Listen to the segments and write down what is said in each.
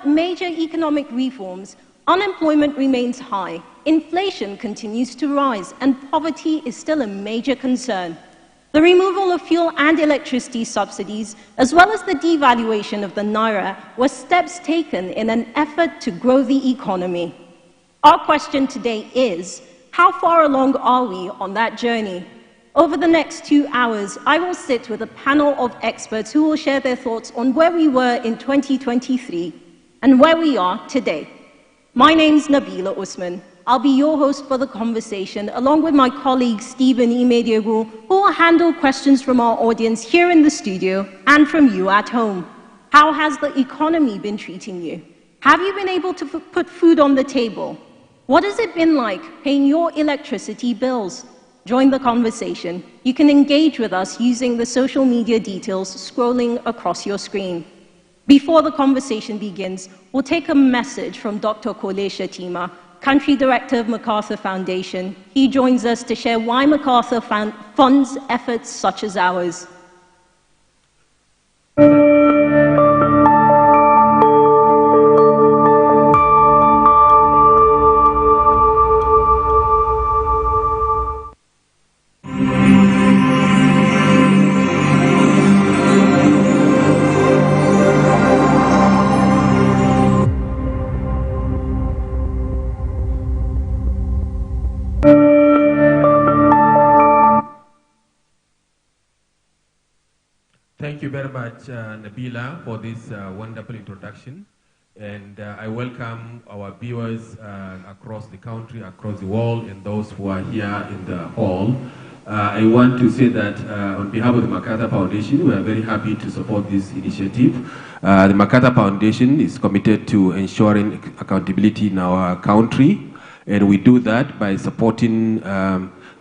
Despite major economic reforms, unemployment remains high, inflation continues to rise, and poverty is still a major concern. The removal of fuel and electricity subsidies, as well as the devaluation of the naira, were steps taken in an effort to grow the economy. Our question today is, how far along are we on that journey? Over the next 2 hours, I will sit with a panel of experts who will share their thoughts on where we were in 2023 and where we are today. My name's Nabila Usman. I'll be your host for the conversation, along with my colleague Stephen Imediogwu, who will handle questions from our audience here in the studio and from you at home. How has the economy been treating you? Have you been able to put food on the table? What has it been like paying your electricity bills? Join the conversation. You can engage with us using the social media details scrolling across your screen. Before the conversation begins, we'll take a message from Dr. Kole Shatima, Country Director of MacArthur Foundation. He joins us to share why MacArthur funds efforts such as ours. Thank you very much, Nabila, for this wonderful introduction. And I welcome our viewers across the country, across the world, and those who are here in the hall. I want to say that on behalf of the MacArthur Foundation, we are very happy to support this initiative. The MacArthur Foundation is committed to ensuring accountability in our country, and we do that by supporting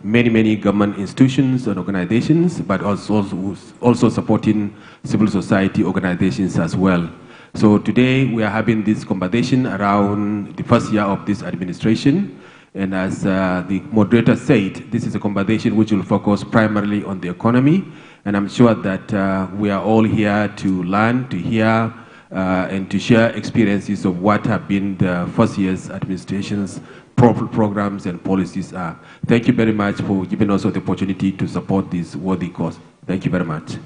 many government institutions and organizations, but also supporting civil society organizations as well. So today we are having this conversation around the first year of this administration, and as the moderator said, this is a conversation which will focus primarily on the economy, and I'm sure that we are all here to learn, to hear, and to share experiences of what have been the first year's administration's programs and policies are. Thank you very much for giving us the opportunity to support this worthy cause. Thank you very much.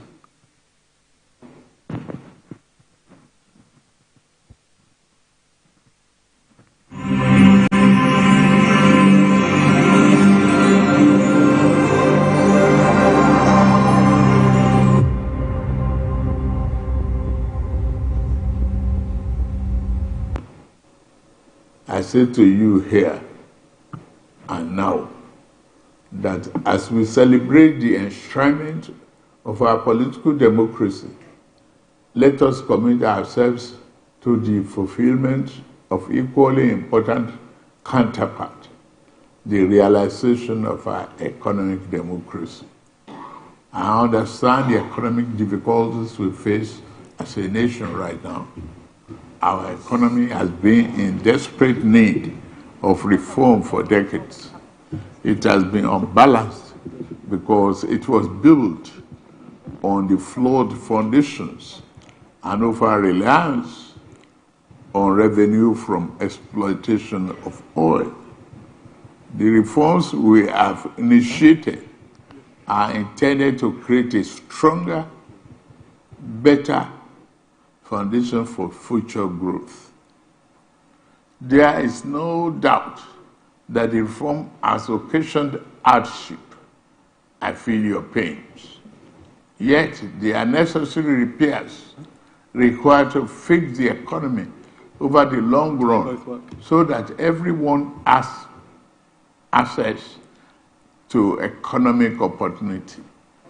I say to you here and now that as we celebrate the enshrinement of our political democracy, let us commit ourselves to the fulfillment of equally important counterpart, the realization of our economic democracy. I understand the economic difficulties we face as a nation right now. Our economy has been in desperate need of reform for decades. It has been unbalanced because it was built on the flawed foundations and over-reliance on revenue from exploitation of oil. The reforms we have initiated are intended to create a stronger, better foundation for future growth. There is no doubt that the reform has occasioned hardship. I feel your pains. Yet, there are necessary repairs required to fix the economy over the long run so that everyone has access to economic opportunity,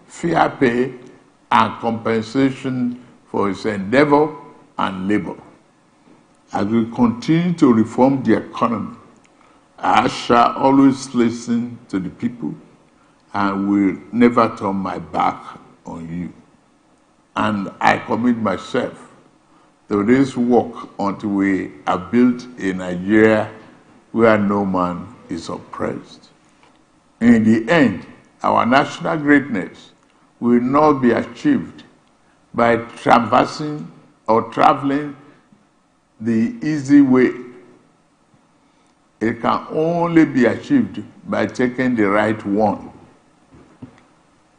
fair pay, and compensation for its endeavor and labor. As we continue to reform the economy, I shall always listen to the people and will never turn my back on you. And I commit myself to this work until we have built a Nigeria where no man is oppressed. In the end, our national greatness will not be achieved by traversing or traveling the easy way. It can only be achieved by taking the right one.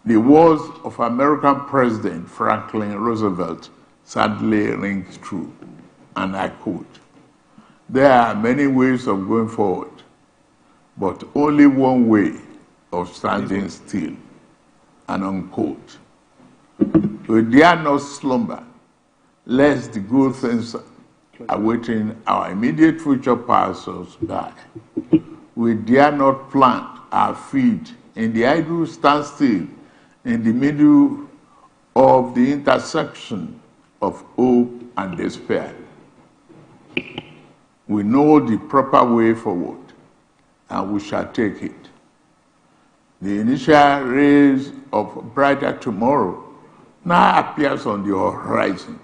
The words of American President Franklin Roosevelt sadly ring true, and I quote, "There are many ways of going forward, but only one way of standing still," and unquote. We dare not slumber, lest the good things awaiting our immediate future pass us by. We dare not plant our feet in the idle standstill in the middle of the intersection of hope and despair. We know the proper way forward, and we shall take it. The initial rays of brighter tomorrow now appears on the horizon.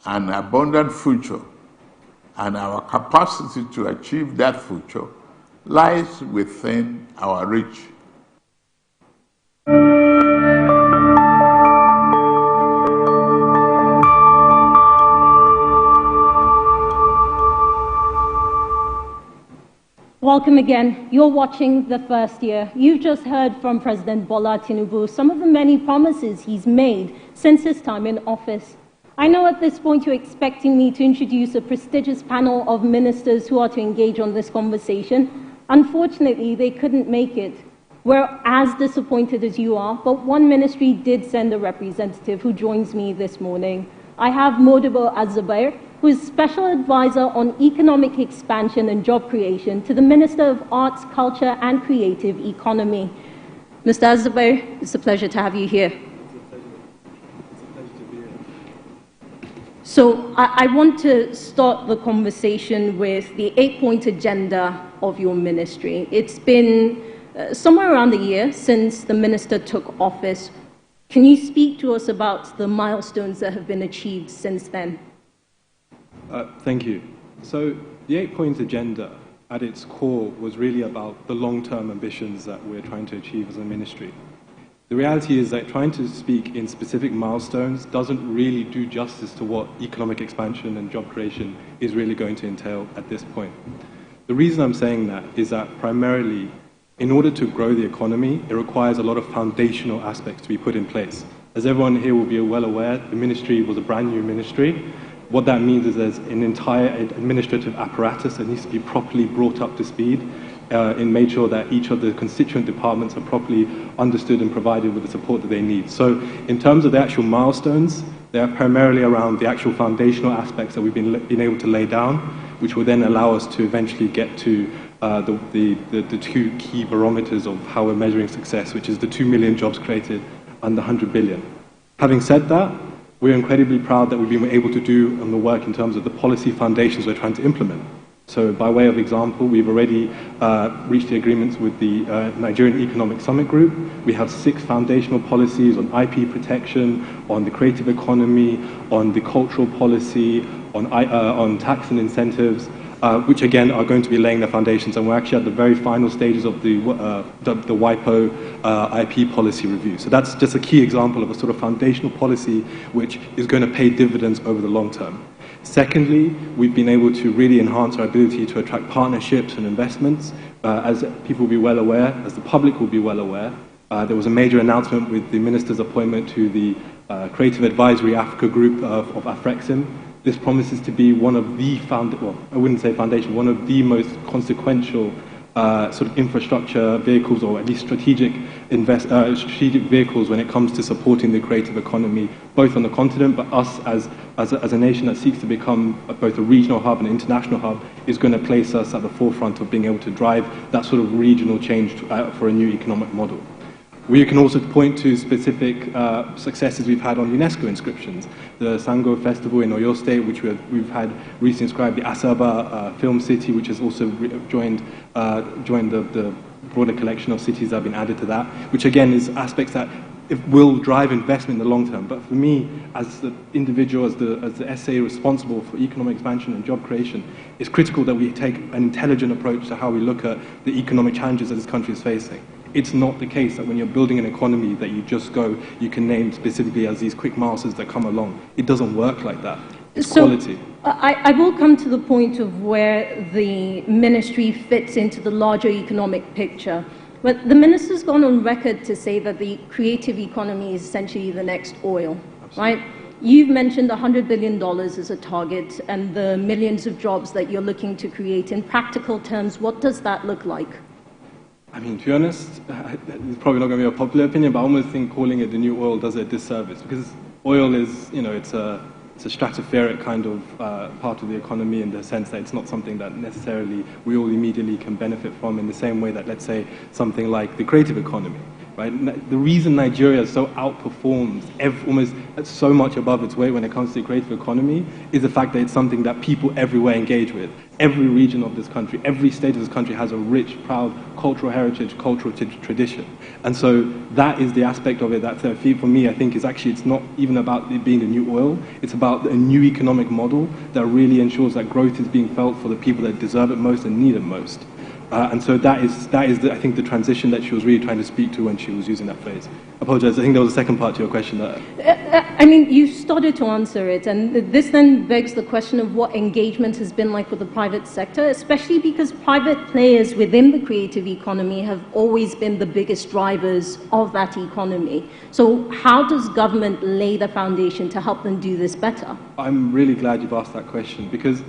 An abundant future and our capacity to achieve that future lies within our reach. Welcome again. You're watching The First Year. You've just heard from President Bola Tinubu some of the many promises he's made since his time in office. I know at this point you're expecting me to introduce a prestigious panel of ministers who are to engage on this conversation. Unfortunately, they couldn't make it. We're as disappointed as you are, but one ministry did send a representative who joins me this morning. I have Modibo Az-Zubair, who is Special Advisor on Economic Expansion and Job Creation to the Minister of Arts, Culture and Creative Economy. Mr. Az-Zubair, it's a pleasure to have you here. So I want to start the conversation with the 8-point agenda of your ministry. It's been somewhere around a year since the minister took office. Can you speak to us about the milestones that have been achieved since then? Thank you. So the 8-point agenda at its core was really about the long-term ambitions that we're trying to achieve as a ministry. The reality is that trying to speak in specific milestones doesn't really do justice to what economic expansion and job creation is really going to entail at this point. The reason I'm saying that is that primarily, in order to grow the economy, it requires a lot of foundational aspects to be put in place. As everyone here will be well aware, the ministry was a brand new ministry. What that means is there's an entire administrative apparatus that needs to be properly brought up to speed and made sure that each of the constituent departments are properly understood and provided with the support that they need. So in terms of the actual milestones, they are primarily around the actual foundational aspects that we've been able to lay down, which will then allow us to eventually get to the two key barometers of how we're measuring success, which is the 2 million jobs created and the 100 billion. Having said that, we're incredibly proud that we've been able to do the work in terms of the policy foundations we're trying to implement. So by way of example, we've already reached the agreements with the Nigerian Economic Summit Group. We have 6 foundational policies on IP protection, on the creative economy, on the cultural policy, on tax and incentives, which again are going to be laying the foundations, and we're actually at the very final stages of the WIPO IP policy review. So that's just a key example of a sort of foundational policy which is going to pay dividends over the long term. Secondly, we've been able to really enhance our ability to attract partnerships and investments. As people will be well aware, as the public will be well aware, there was a major announcement with the minister's appointment to the Creative Advisory Africa Group of Afrexim. This promises to be one of the, I wouldn't say foundation, one of the most consequential sort of infrastructure vehicles, or at least strategic vehicles when it comes to supporting the creative economy, both on the continent, but us as a nation that seeks to become both a regional hub and an international hub is going to place us at the forefront of being able to drive that sort of regional change for a new economic model. We can also point to specific successes we've had on UNESCO inscriptions. The Sango Festival in Oyo State, which we've had recently inscribed, the Asaba Film City, which has also joined the broader collection of cities that have been added to that, which again is aspects that will drive investment in the long term. But for me, as the individual, as the SA responsible for economic expansion and job creation, it's critical that we take an intelligent approach to how we look at the economic challenges that this country is facing. It's not the case that when you're building an economy that you can name specifically as these quick milestones that come along. It doesn't work like that. It's quality. I will come to the point of where the ministry fits into the larger economic picture. But the minister's gone on record to say that the creative economy is essentially the next oil, right? You've mentioned $100 billion as a target and the millions of jobs that you're looking to create. In practical terms, what does that look like? I mean, to be honest, it's probably not going to be a popular opinion, but I almost think calling it the new oil does it a disservice, because oil is, it's a stratospheric kind of part of the economy, in the sense that it's not something that necessarily we all immediately can benefit from in the same way that, let's say, something like the creative economy. Right? The reason Nigeria so outperforms almost so much above its weight when it comes to the creative economy is the fact that it's something that people everywhere engage with. Every region of this country, every state of this country has a rich, proud cultural heritage, cultural tradition. And so that is the aspect of it that, for me, I think is actually, it's not even about it being the new oil, it's about a new economic model that really ensures that growth is being felt for the people that deserve it most and need it most. And so that is I think, the transition that she was really trying to speak to when she was using that phrase. I apologize, I think there was a second part to your question. I mean, you started to answer it, and this then begs the question of what engagement has been like with the private sector, especially because private players within the creative economy have always been the biggest drivers of that economy. So how does government lay the foundation to help them do this better? I'm really glad you've asked that question, because,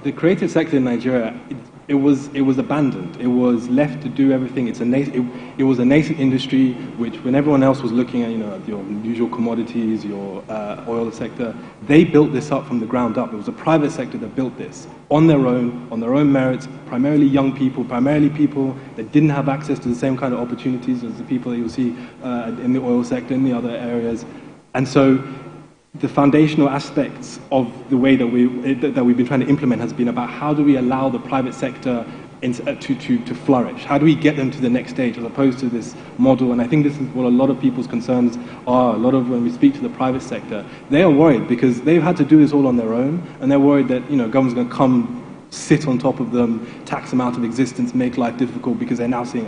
the creative sector in Nigeria, it was abandoned. It was left to do everything. It was a nascent industry, which, when everyone else was looking at, your usual commodities, your oil sector, they built this up from the ground up. It was a private sector that built this on their own merits, primarily young people, primarily people that didn't have access to the same kind of opportunities as the people that you'll see in the oil sector, in the other areas. And so the foundational aspects of the way that we've been trying to implement has been about how do we allow the private sector to flourish? How do we get them to the next stage, as opposed to this model? And I think this is what a lot of people's concerns are. When we speak to the private sector, they are worried because they've had to do this all on their own, and they're worried that government's going to come, sit on top of them, tax them out of existence, make life difficult, because they're now seeing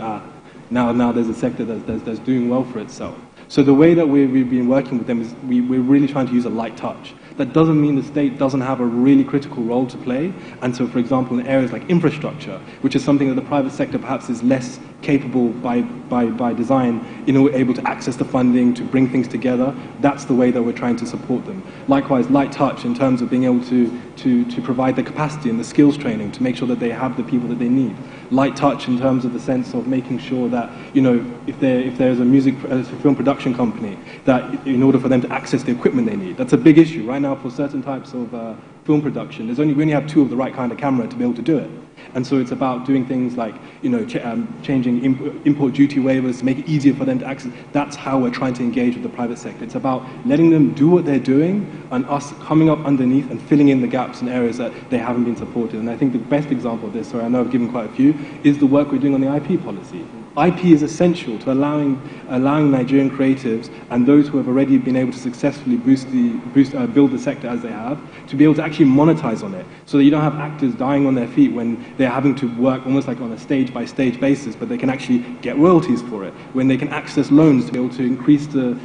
now there's a sector that's doing well for itself. So the way that we've been working with them is we're really trying to use a light touch. That doesn't mean the state doesn't have a really critical role to play. And so, for example, in areas like infrastructure, which is something that the private sector perhaps is less capable by design, able to access the funding, to bring things together, that's the way that we're trying to support them. Likewise, light touch in terms of being able to provide the capacity and the skills training to make sure that they have the people that they need. Light touch in terms of the sense of making sure that, if there's a film production company, that in order for them to access the equipment they need, that's a big issue. Right now, for certain types of film production, we only have 2 of the right kind of camera to be able to do it. And so it's about doing things like, changing import duty waivers to make it easier for them to access. That's how we're trying to engage with the private sector. It's about letting them do what they're doing and us coming up underneath and filling in the gaps in areas that they haven't been supported. And I think the best example of this, I know I've given quite a few, is the work we're doing on the IP policy. IP is essential to allowing Nigerian creatives and those who have already been able to successfully build the sector as they have, to be able to actually monetize on it, so that you don't have actors dying on their feet when they're having to work almost like on a stage-by-stage basis, but they can actually get royalties for it, when they can access loans to be able to increase the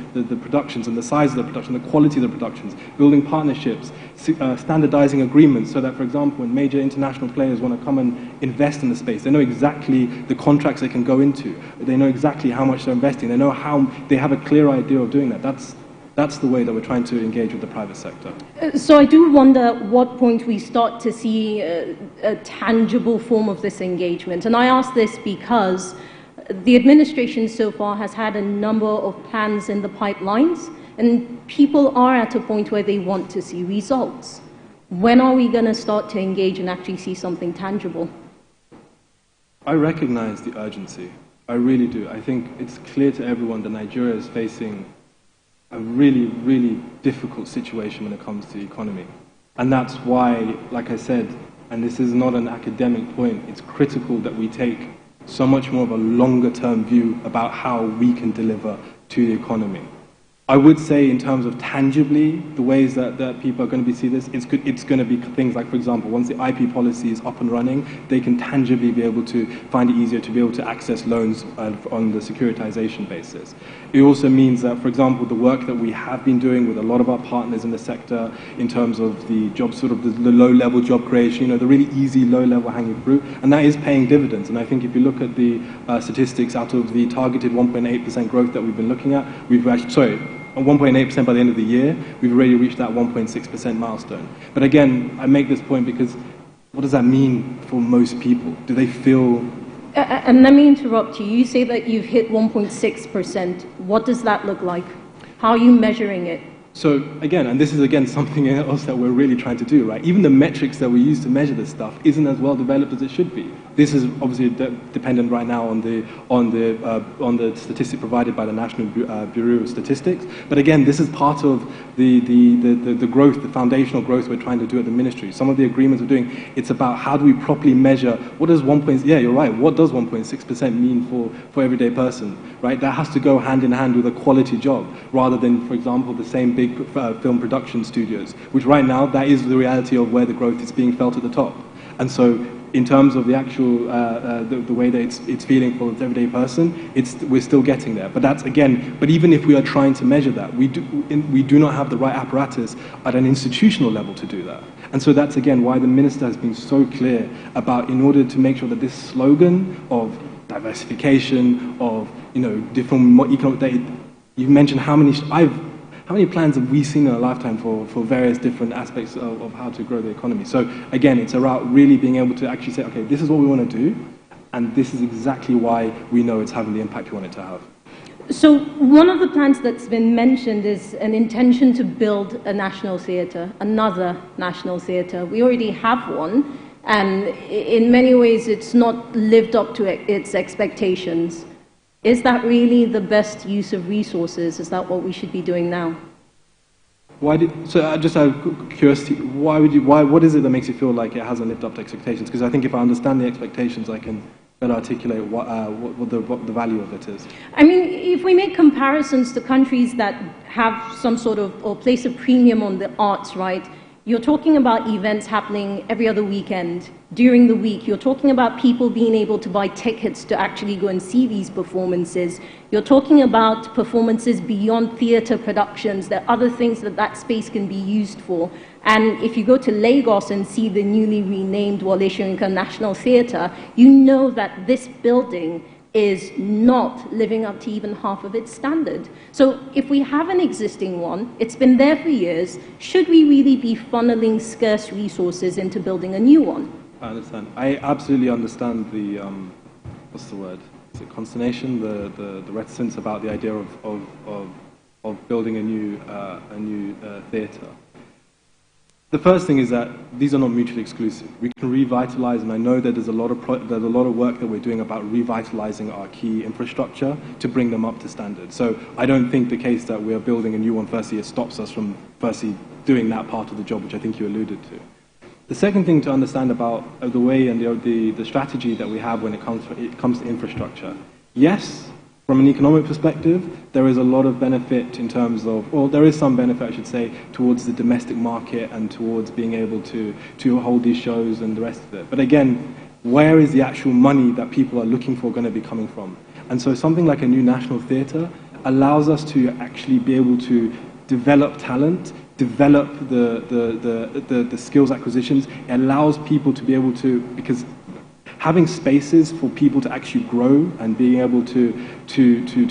productions and the size of the production, the quality of the productions, building partnerships, standardizing agreements, so that, for example, when major international players want to come and invest in the space, they know exactly the contracts they can go into. They know exactly how much they're investing. They know how they have a clear idea of doing that. That's the way that we're trying to engage with the private sector. So I do wonder what point we start to see a tangible form of this engagement. And I ask this because the administration so far has had a number of plans in the pipelines, and people are at a point where they want to see results. When are we going to start to engage and actually see something tangible? I recognize the urgency. I really do. I think it's clear to everyone that Nigeria is facing a really, really difficult situation when it comes to the economy. And that's why, like I said, and this is not an academic point, it's critical that we take so much more of a longer-term view about how we can deliver to the economy. I would say in terms of tangibly, the ways that people are going to be see this, it's going to be things like, for example, once the IP policy is up and running, they can tangibly be able to find it easier to be able to access loans on the securitization basis. It also means that, for example, the work that we have been doing with a lot of our partners in the sector in terms of the job, sort of the low-level job creation, the really easy low-level hanging fruit, and that is paying dividends. And I think if you look at the statistics out of the targeted 1.8% growth that we've been looking at, we've actually, 1.8% by the end of the year, we've already reached that 1.6% milestone. But again, I make this point because what does that mean for most people? Do they feel... And let me interrupt you. You say that you've hit 1.6%. What does that look like? How are you measuring it? So again, and this is again something else that we're really trying to do, right? Even the metrics that we use to measure this stuff isn't as well developed as it should be. This is obviously dependent right now on the statistic provided by the National Bureau of Statistics. But again, this is part of the growth, the foundational growth we're trying to do at the ministry. Some of the agreements we're doing, it's about how do we properly measure what does yeah, you're right. What does 1.6% mean for everyday person, right? That has to go hand in hand with a quality job, rather than, for example, the same big film production studios, which right now that is the reality of where the growth is being felt at the top. And so in terms of the actual, the way that it's feeling for the everyday person, we're still getting there. But that's, again, but even if we are trying to measure that, we do not have the right apparatus at an institutional level to do that. And so that's, again, why the minister has been so clear about, in order to make sure that this slogan of diversification, of, different economic data, you've mentioned how many plans have we seen in our lifetime for various different aspects of how to grow the economy? So again, it's about really being able to actually say, okay, this is what we want to do, and this is exactly why we know it's having the impact we want it to have. So one of the plans that's been mentioned is an intention to build a national theatre, another national theatre. We already have one, and in many ways it's not lived up to its expectations. Is that really the best use of resources? Is that what we should be doing now? So just out of curiosity, what is it that makes you feel like it hasn't lived up to expectations? Because I think if I understand the expectations, I can better articulate what the value of it is. I mean, if we make comparisons to countries that have some sort of, or place a premium on the arts, right? You're talking about events happening every other weekend, during the week. You're talking about people being able to buy tickets to actually go and see these performances. You're talking about performances beyond theatre productions. There are other things that space can be used for. And if you go to Lagos and see the newly renamed Wole Soyinka National Theatre, you know that this building is not living up to even half of its standard. So if we have an existing one, it's been there for years, should we really be funneling scarce resources into building a new one? I understand. I absolutely understand the, what's the word? Is it consternation? The reticence about the idea of building a new theatre. The first thing is that these are not mutually exclusive. We can revitalize, and I know that there's a lot of work that we're doing about revitalizing our key infrastructure to bring them up to standard. So I don't think the case that we are building a new one, firstly, it stops us from firstly doing that part of the job, which I think you alluded to. The second thing to understand about the way and the strategy that we have when it comes to infrastructure. Yes, from an economic perspective, there is a lot of benefit in terms of, or there is some benefit, I should say, towards the domestic market and towards being able to hold these shows and the rest of it. But again, where is the actual money that people are looking for going to be coming from? And so something like a new national theatre allows us to actually be able to develop talent, develop the skills acquisitions. It allows people to be able to, because having spaces for people to actually grow and being able to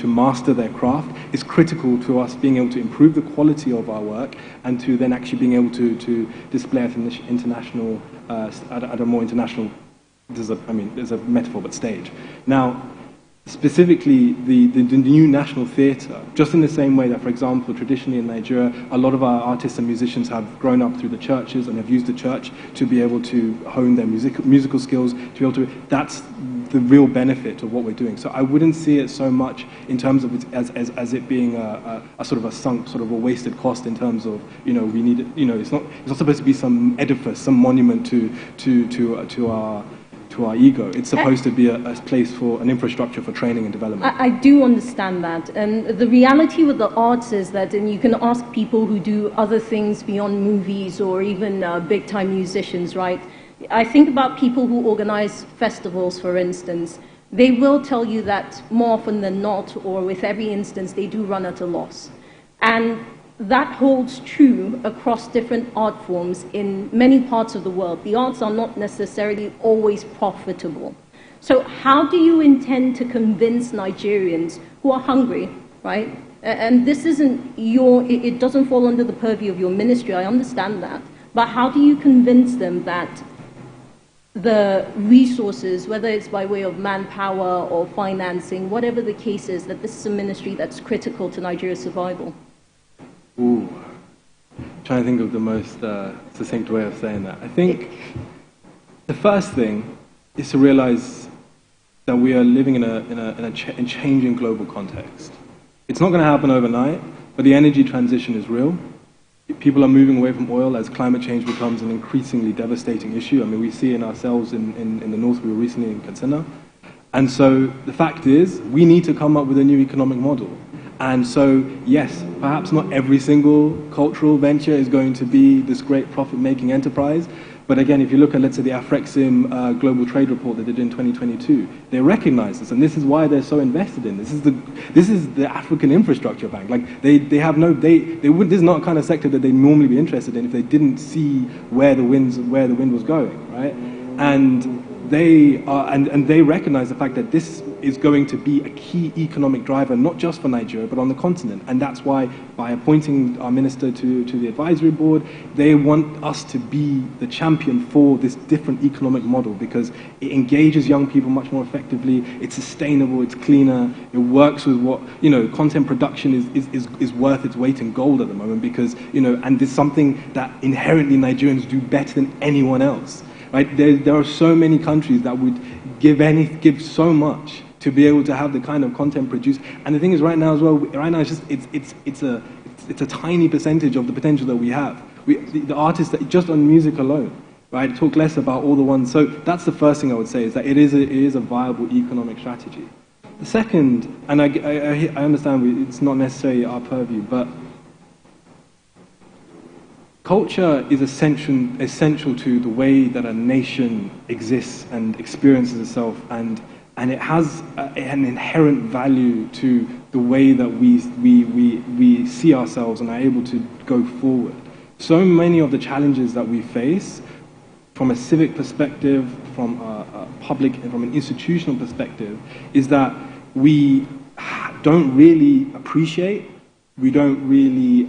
master their craft is critical to us being able to improve the quality of our work and to then actually being able to display at an international, at a more international, there's a metaphor, but stage. Now, specifically the new national theatre, just in the same way that, for example, traditionally in Nigeria, a lot of our artists and musicians have grown up through the churches and have used the church to be able to hone their musical skills, to be able to, that's the real benefit of what we're doing. So I wouldn't see it so much in terms of it as it being a sort of a sunk, sort of a wasted cost in terms of, we need, it's not supposed to be some edifice, some monument to to our ego. It's supposed to be a place for an infrastructure for training and development. I do understand that. And the reality with the arts is that, and you can ask people who do other things beyond movies or even big-time musicians, right? I think about people who organize festivals, for instance. They will tell you that more often than not, or with every instance, they do run at a loss. And that holds true across different art forms in many parts of the world. The arts are not necessarily always profitable. So how do you intend to convince Nigerians who are hungry, right? And this isn't it doesn't fall under the purview of your ministry, I understand that. But how do you convince them that the resources, whether it's by way of manpower or financing, whatever the case is, that this is a ministry that's critical to Nigeria's survival? Ooh, I'm trying to think of the most succinct way of saying that. I think the first thing is to realize that we are living in a changing global context. It's not going to happen overnight, but the energy transition is real. People are moving away from oil as climate change becomes an increasingly devastating issue. I mean, we see it in ourselves in the north. We were recently in Katsina. And so the fact is, we need to come up with a new economic model. And so, yes, perhaps not every single cultural venture is going to be this great profit-making enterprise. But again, if you look at, let's say, the Afrexim Global Trade Report that they did in 2022, they recognize this, and this is why they're so invested in this. This is the African Infrastructure Bank. Like, this is not a kind of sector that they'd normally be interested in if they didn't see where the wind was going, right? And they recognize the fact that this is going to be a key economic driver, not just for Nigeria, but on the continent. And that's why, by appointing our minister to the advisory board, they want us to be the champion for this different economic model, because it engages young people much more effectively, it's sustainable, it's cleaner, it works with what, content production is worth its weight in gold at the moment, because, and it's something that inherently Nigerians do better than anyone else. Right? There are so many countries that would give so much to be able to have the kind of content produced. And the thing is, right now as well, it's a tiny percentage of the potential that we have. The artists that just on music alone, right? Talk less about all the ones. So that's the first thing I would say, is that it is a viable economic strategy. The second, and I understand it's not necessarily our purview, but culture is essential to the way that a nation exists and experiences itself, and it has an inherent value to the way that we see ourselves and are able to go forward. So many of the challenges that we face, from a civic perspective, from a public and from an institutional perspective, is that we don't really appreciate, we don't really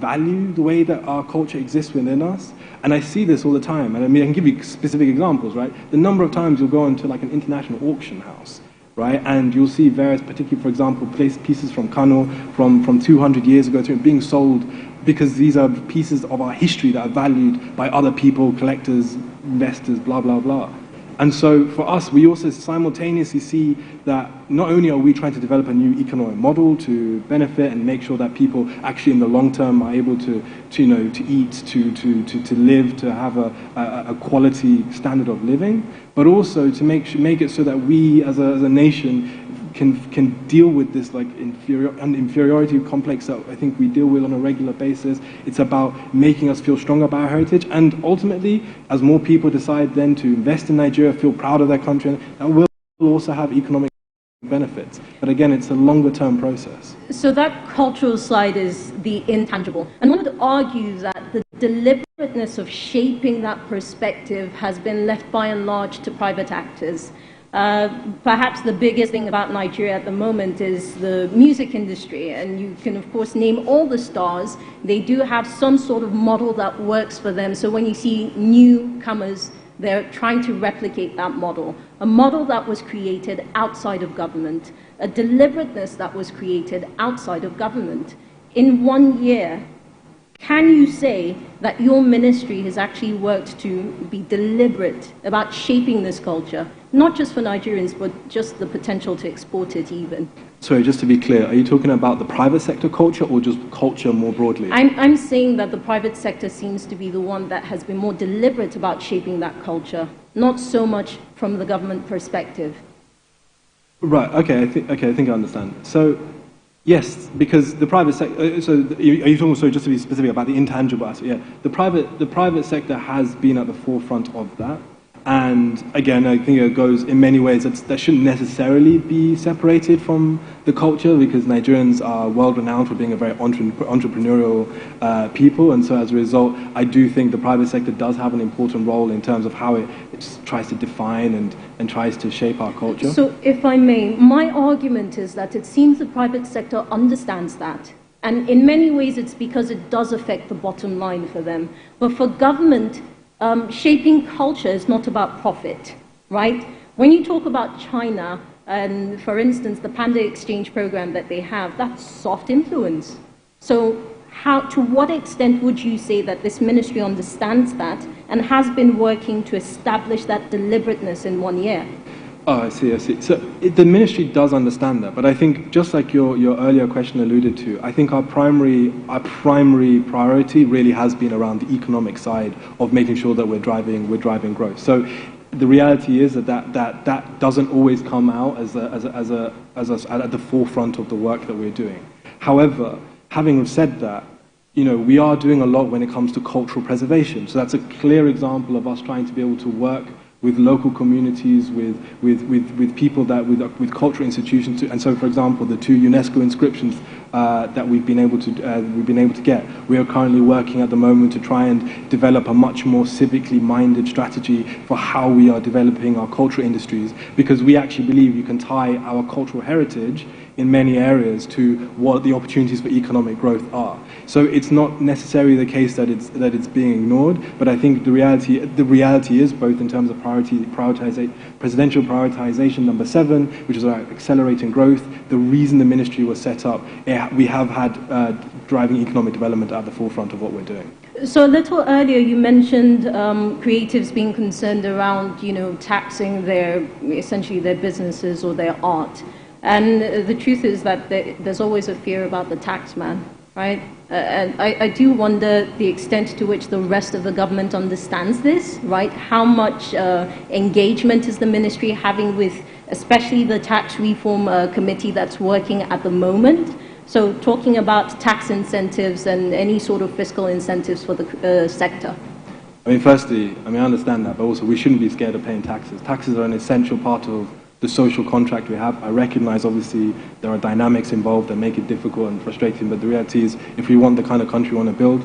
value the way that our culture exists within us. And I see this all the time. And I mean, I can give you specific examples, right? The number of times you'll go into like an international auction house, right? And you'll see various, particularly, for example, pieces from Kano from 200 years ago being sold, because these are pieces of our history that are valued by other people, collectors, investors, blah, blah, blah. And so for us, we also simultaneously see that not only are we trying to develop a new economic model to benefit and make sure that people actually in the long term are able to eat, to live, to have a quality standard of living, but also to make it so that we as a nation can deal with this like inferiority complex that I think we deal with on a regular basis. It's about making us feel stronger about our heritage, and ultimately, as more people decide then to invest in Nigeria, feel proud of their country, that will also have economic benefits. But again, it's a longer term process. So that cultural side is the intangible. And one would argue that the deliberateness of shaping that perspective has been left by and large to private actors. Perhaps the biggest thing about Nigeria at the moment is the music industry, and you can of course name all the stars. They do have some sort of model that works for them, so when you see newcomers, they're trying to replicate that model. A model that was created outside of government, a deliberateness that was created outside of government. In 1 year, can you say that your ministry has actually worked to be deliberate about shaping this culture, not just for Nigerians, but just the potential to export it even? Sorry, just to be clear, are you talking about the private sector culture or just culture more broadly? I'm saying that the private sector seems to be the one that has been more deliberate about shaping that culture, not so much from the government perspective. Right, okay, I think I understand. So, yes, because the private sector, are you talking, so just to be specific about the intangible aspect, yeah, the private sector has been at the forefront of that. And again, I think it goes in many ways that shouldn't necessarily be separated from the culture, because Nigerians are world-renowned for being a very entrepreneurial people, and so as a result, I do think the private sector does have an important role in terms of how it tries to define and tries to shape our culture. So, if I may, my argument is that it seems the private sector understands that. And in many ways, it's because it does affect the bottom line for them. But for government, shaping culture is not about profit, right? When you talk about China, and for instance, the Panda Exchange program that they have, that's soft influence. So to what extent would you say that this ministry understands that and has been working to establish that deliberateness in 1 year? Oh, I see. So the ministry does understand that, but I think just like your earlier question alluded to, I think our primary priority really has been around the economic side of making sure that we're driving growth. So the reality is that doesn't always come out as at the forefront of the work that we're doing. However, having said that, we are doing a lot when it comes to cultural preservation. So that's a clear example of us trying to be able to work with local communities, with people with cultural institutions, and so, for example, the 2 UNESCO inscriptions that we've been able to get. We are currently working at the moment to try and develop a much more civically minded strategy for how we are developing our cultural industries, because we actually believe you can tie our cultural heritage in many areas to what the opportunities for economic growth are. So it's not necessarily the case that it's being ignored, but I think the reality is, both in terms of presidential prioritization number 7, which is about accelerating growth. The reason the ministry was set up, we have had driving economic development at the forefront of what we're doing. So a little earlier you mentioned creatives being concerned around, taxing essentially their businesses or their art. And the truth is that there's always a fear about the tax man, right? And I do wonder the extent to which the rest of the government understands this, right? How much engagement is the ministry having with especially the tax reform committee that's working at the moment? So talking about tax incentives and any sort of fiscal incentives for the sector. Firstly, I understand that, but also we shouldn't be scared of paying taxes. Taxes are an essential part of the social contract we have. I recognize, obviously, there are dynamics involved that make it difficult and frustrating, but the reality is, if we want the kind of country we want to build,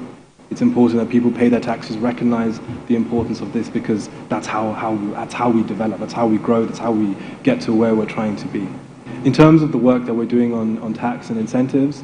it's important that people pay their taxes, recognize the importance of this, because that's how we develop, that's how we grow, that's how we get to where we're trying to be. In terms of the work that we're doing on tax and incentives,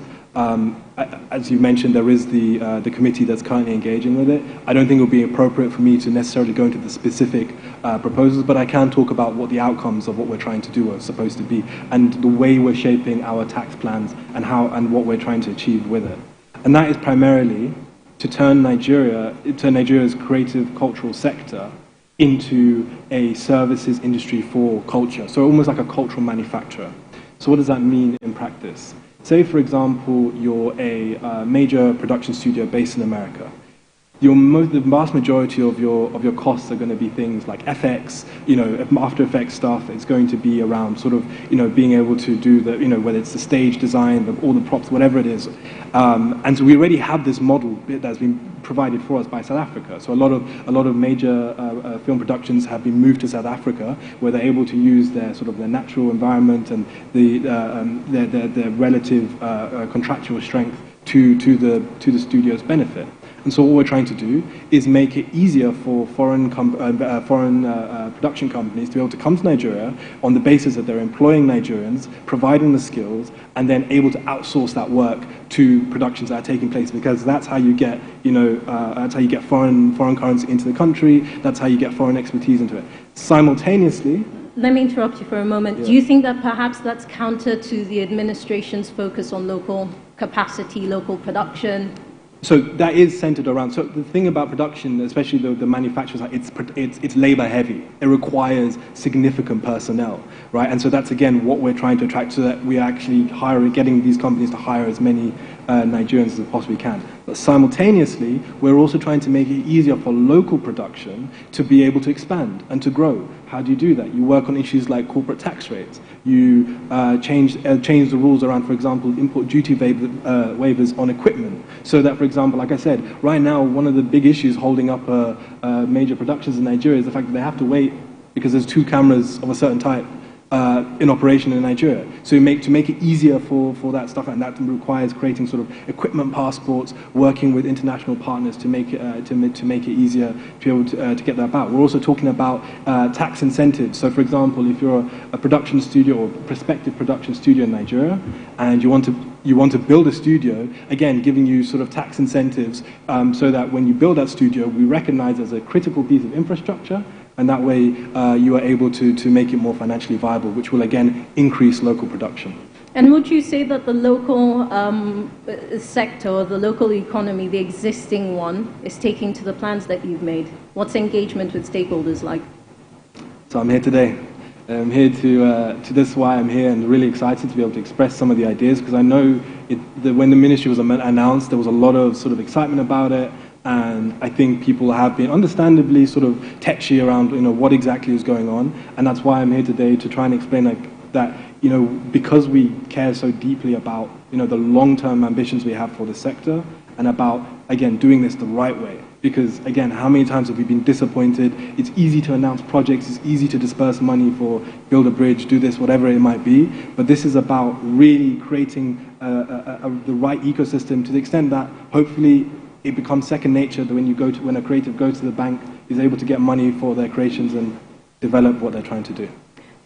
as you mentioned, there is the committee that's currently engaging with it. I don't think it would be appropriate for me to necessarily go into the specific proposals, but I can talk about what the outcomes of what we're trying to do are supposed to be, and the way we're shaping our tax plans and what we're trying to achieve with it. And that is primarily to turn Nigeria's creative cultural sector into a services industry for culture, so almost like a cultural manufacturer. So what does that mean in practice? Say, for example, you're a major production studio based in America. The vast majority of your costs are going to be things like FX, After Effects stuff. It's going to be around sort of, being able to do whether it's the stage design, all the props, whatever it is. And so we already have this model that's been provided for us by South Africa. So a lot of major film productions have been moved to South Africa, where they're able to use their natural environment and their relative contractual strength to the studio's benefit. And so what we're trying to do is make it easier for foreign production companies to be able to come to Nigeria on the basis that they're employing Nigerians, providing the skills, and then able to outsource that work to productions that are taking place, because that's how you get, foreign currency into the country. That's how you get foreign expertise into it. Simultaneously. Let me interrupt you for a moment. Yeah. Do you think that perhaps that's counter to the administration's focus on local capacity, local production? So that is centered around. So the thing about production, especially the manufacturers, it's labor heavy. It requires significant personnel, right? And so that's again what we're trying to attract, so that we are actually getting these companies to hire as many Nigerians as we possibly can. But simultaneously, we're also trying to make it easier for local production to be able to expand and to grow. How do you do that? You work on issues like corporate tax rates. You change the rules around, for example, import duty waivers on equipment. So that, for example, like I said, right now, one of the big issues holding up major productions in Nigeria is the fact that they have to wait because there's 2 cameras of a certain type in operation in Nigeria. So to make it easier for that stuff, and that requires creating sort of equipment passports, working with international partners to make it easier to be able to get that about. We're also talking about tax incentives. So, for example, if you're a production studio or prospective production studio in Nigeria, and you want to build a studio, again, giving you sort of tax incentives so that when you build that studio, we recognize as a critical piece of infrastructure, and that way you are able to make it more financially viable, which will again increase local production. And would you say that the local sector, the local economy, the existing one, is taking to the plans that you've made? What's engagement with stakeholders like? So I'm here today. I'm here this is why I'm here, and really excited to be able to express some of the ideas, because I know when the ministry was announced, there was a lot of sort of excitement about it. And I think people have been understandably sort of tetchy around, what exactly is going on. And that's why I'm here today to try and explain that, because we care so deeply about, the long-term ambitions we have for the sector, and about, again, doing this the right way. Because, again, how many times have we been disappointed? It's easy to announce projects, it's easy to disperse money for build a bridge, do this, whatever it might be. But this is about really creating the right ecosystem, to the extent that hopefully it becomes second nature that when a creative goes to the bank, is able to get money for their creations and develop what they're trying to do.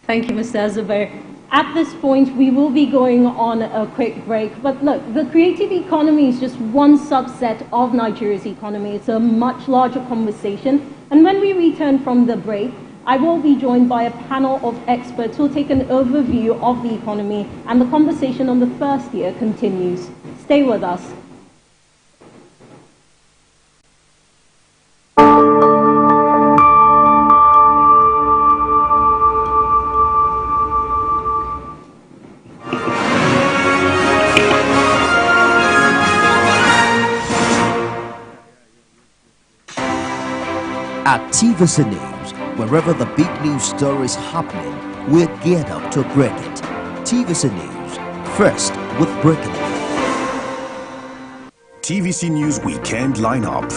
Thank you, Mr. Azubair. At this point, we will be going on a quick break. But look, the creative economy is just one subset of Nigeria's economy. It's a much larger conversation. And when we return from the break, I will be joined by a panel of experts who will take an overview of the economy, and the conversation on the first year continues. Stay with us. At TVC News, wherever the big news story is happening, we're geared up to break it. TVC News, first with breaking it. TVC News Weekend Lineup.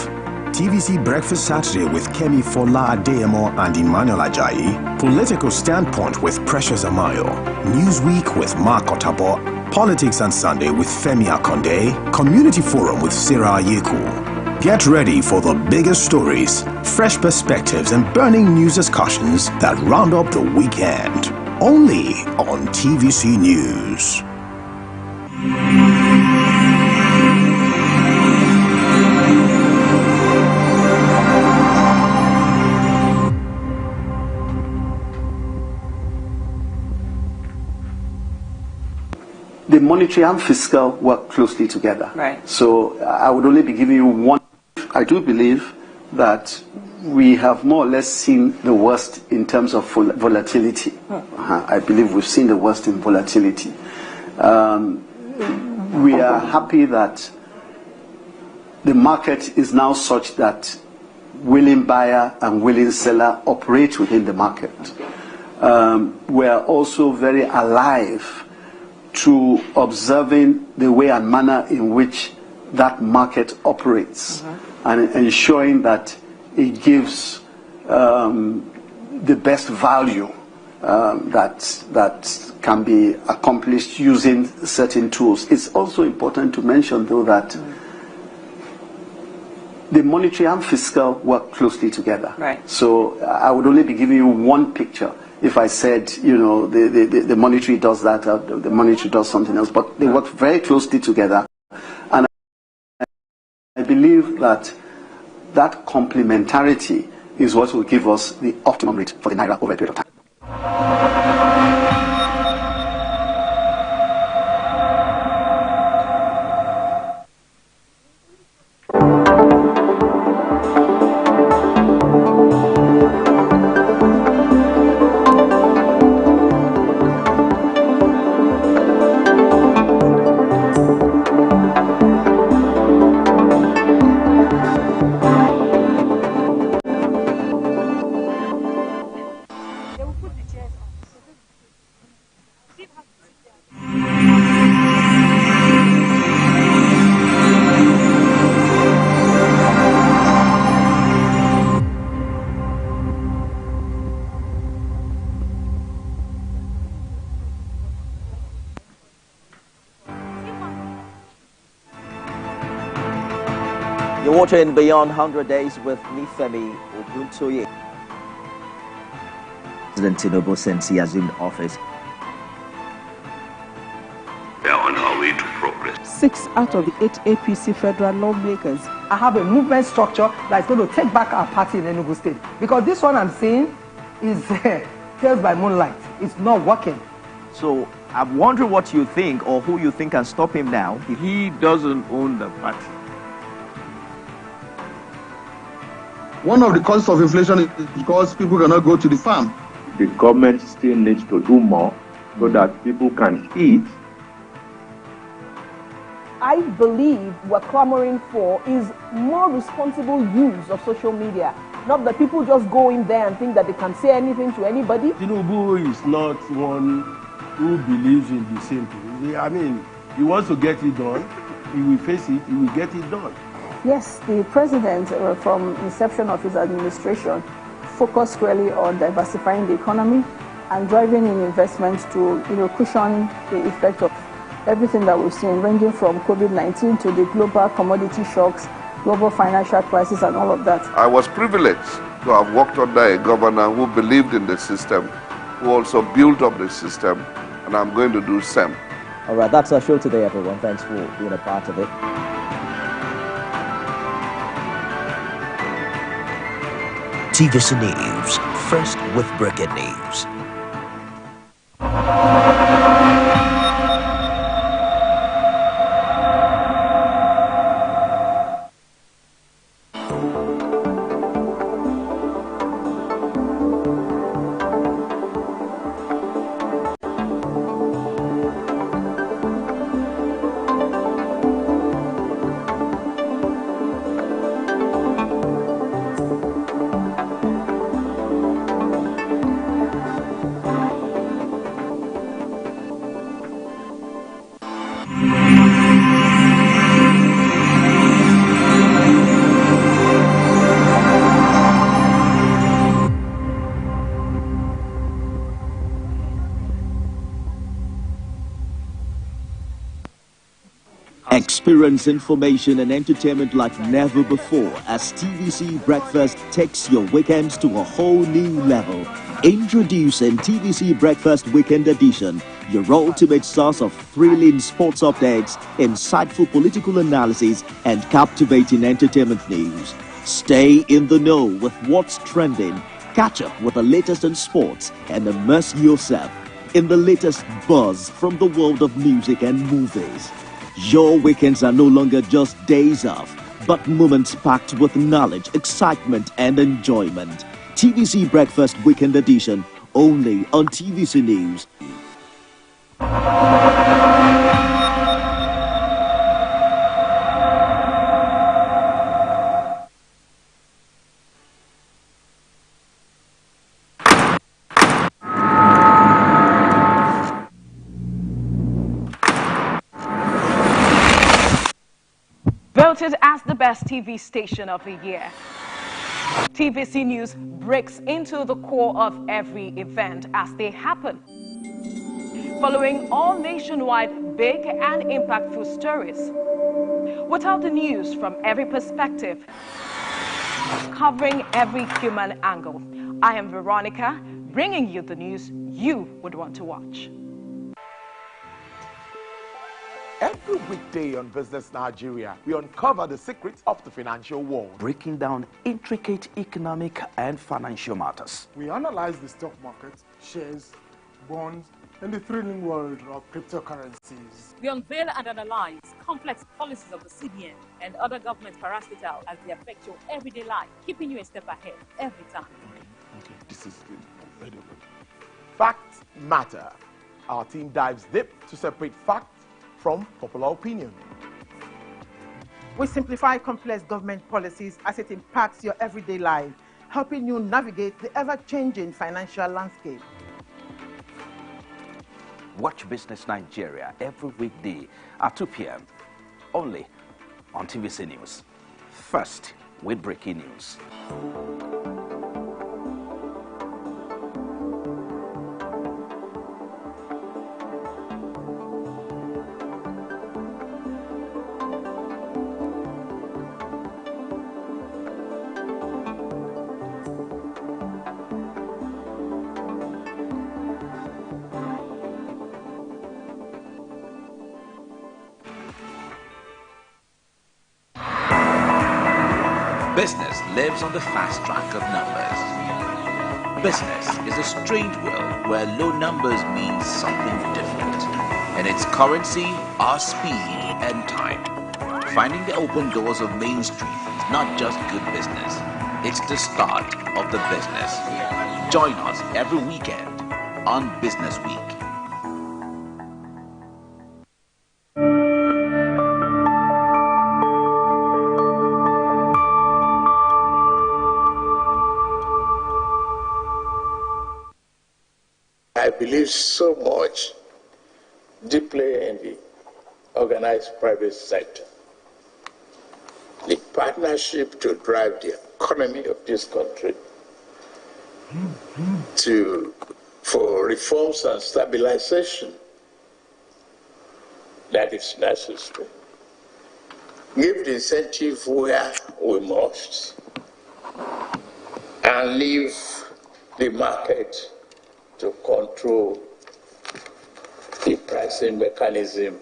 TVC Breakfast Saturday with Kemi Fola Adeyemo and Emmanuel Ajayi. Political Standpoint with Precious Amayo. Newsweek with Mark Otabo. Politics on Sunday with Femi Akonde. Community Forum with Sarah Yeku. Get ready for the biggest stories, fresh perspectives, and burning news discussions that round up the weekend. Only on TVC News. The monetary and fiscal work closely together. Right. So I would only be giving you one. I do believe that we have more or less seen the worst in terms of volatility. I believe we've seen the worst in volatility. We are happy that the market is now such that willing buyer and willing seller operate within the market. We are also very alive to observing the way and manner in which that market operates, and ensuring that it gives the best value that can be accomplished using certain tools. It's also important to mention, though, that the monetary and fiscal work closely together. Right. So I would only be giving you one picture if I said, the monetary does that, the monetary does something else, but they work very closely together. And I believe that that complementarity is what will give us the optimum rate for the Naira over a period of time. Reporting Beyond 100 Days with Nifemi Oguntoye. President Tinubu, since he assumed office, we are on our way to progress. 6 out of the 8 APC federal lawmakers. I have a movement structure that's going to take back our party in Enugu State. Because this one I'm seeing is tales by moonlight. It's not working. So I'm wondering what you think, or who you think can stop him now. He doesn't own the party. One of the causes of inflation is because people cannot go to the farm. The government still needs to do more so that people can eat. I believe what we're clamoring for is more responsible use of social media. Not that people just go in there and think that they can say anything to anybody. Tinubu is not one who believes in the same thing. I mean, he wants to get it done. He will face it. He will get it done. Yes, the president, from inception of his administration, focused really on diversifying the economy and driving in investments to, cushion the effect of everything that we've seen, ranging from COVID-19 to the global commodity shocks, global financial crisis, and all of that. I was privileged to have worked under a governor who believed in the system, who also built up the system, and I'm going to do same. All right, that's our show today, everyone. Thanks for being a part of it. TVC News, first with breaking news. Experience information and entertainment like never before as TVC Breakfast takes your weekends to a whole new level. Introducing TVC Breakfast Weekend Edition, your ultimate source of thrilling sports updates, insightful political analysis, and captivating entertainment news. Stay in the know with what's trending, catch up with the latest in sports, and immerse yourself in the latest buzz from the world of music and movies. Your weekends are no longer just days off, but moments packed with knowledge, excitement, and enjoyment. TVC Breakfast Weekend Edition, only on TVC News. Voted as the best TV station of the year. TVC News breaks into the core of every event as they happen. Following all nationwide big and impactful stories. Without the news from every perspective. Covering every human angle. I am Veronica, bringing you the news you would want to watch. Every weekday on Business Nigeria, we uncover the secrets of the financial world, breaking down intricate economic and financial matters. We analyze the stock market, shares, bonds, and the thrilling world of cryptocurrencies. We unveil and analyze complex policies of the CBN and other government parastatals as they affect your everyday life, keeping you a step ahead every time. Okay. This is very good. Facts matter. Our team dives deep to separate facts from popular opinion. We simplify complex government policies as it impacts your everyday life, helping you navigate the ever-changing financial landscape. Watch Business Nigeria every weekday at 2 p.m. only on TVC News. First with breaking news. Business lives on the fast track of numbers. Business is a strange world where low numbers mean something different. And its currency are speed and time. Finding the open doors of Main Street is not just good business. It's the start of the business. Join us every weekend on Business Week. I believe so much deeply in the organized private sector. The partnership to drive the economy of this country for reforms and stabilization that is necessary. Give the incentive where we must and leave the market to control the pricing mechanism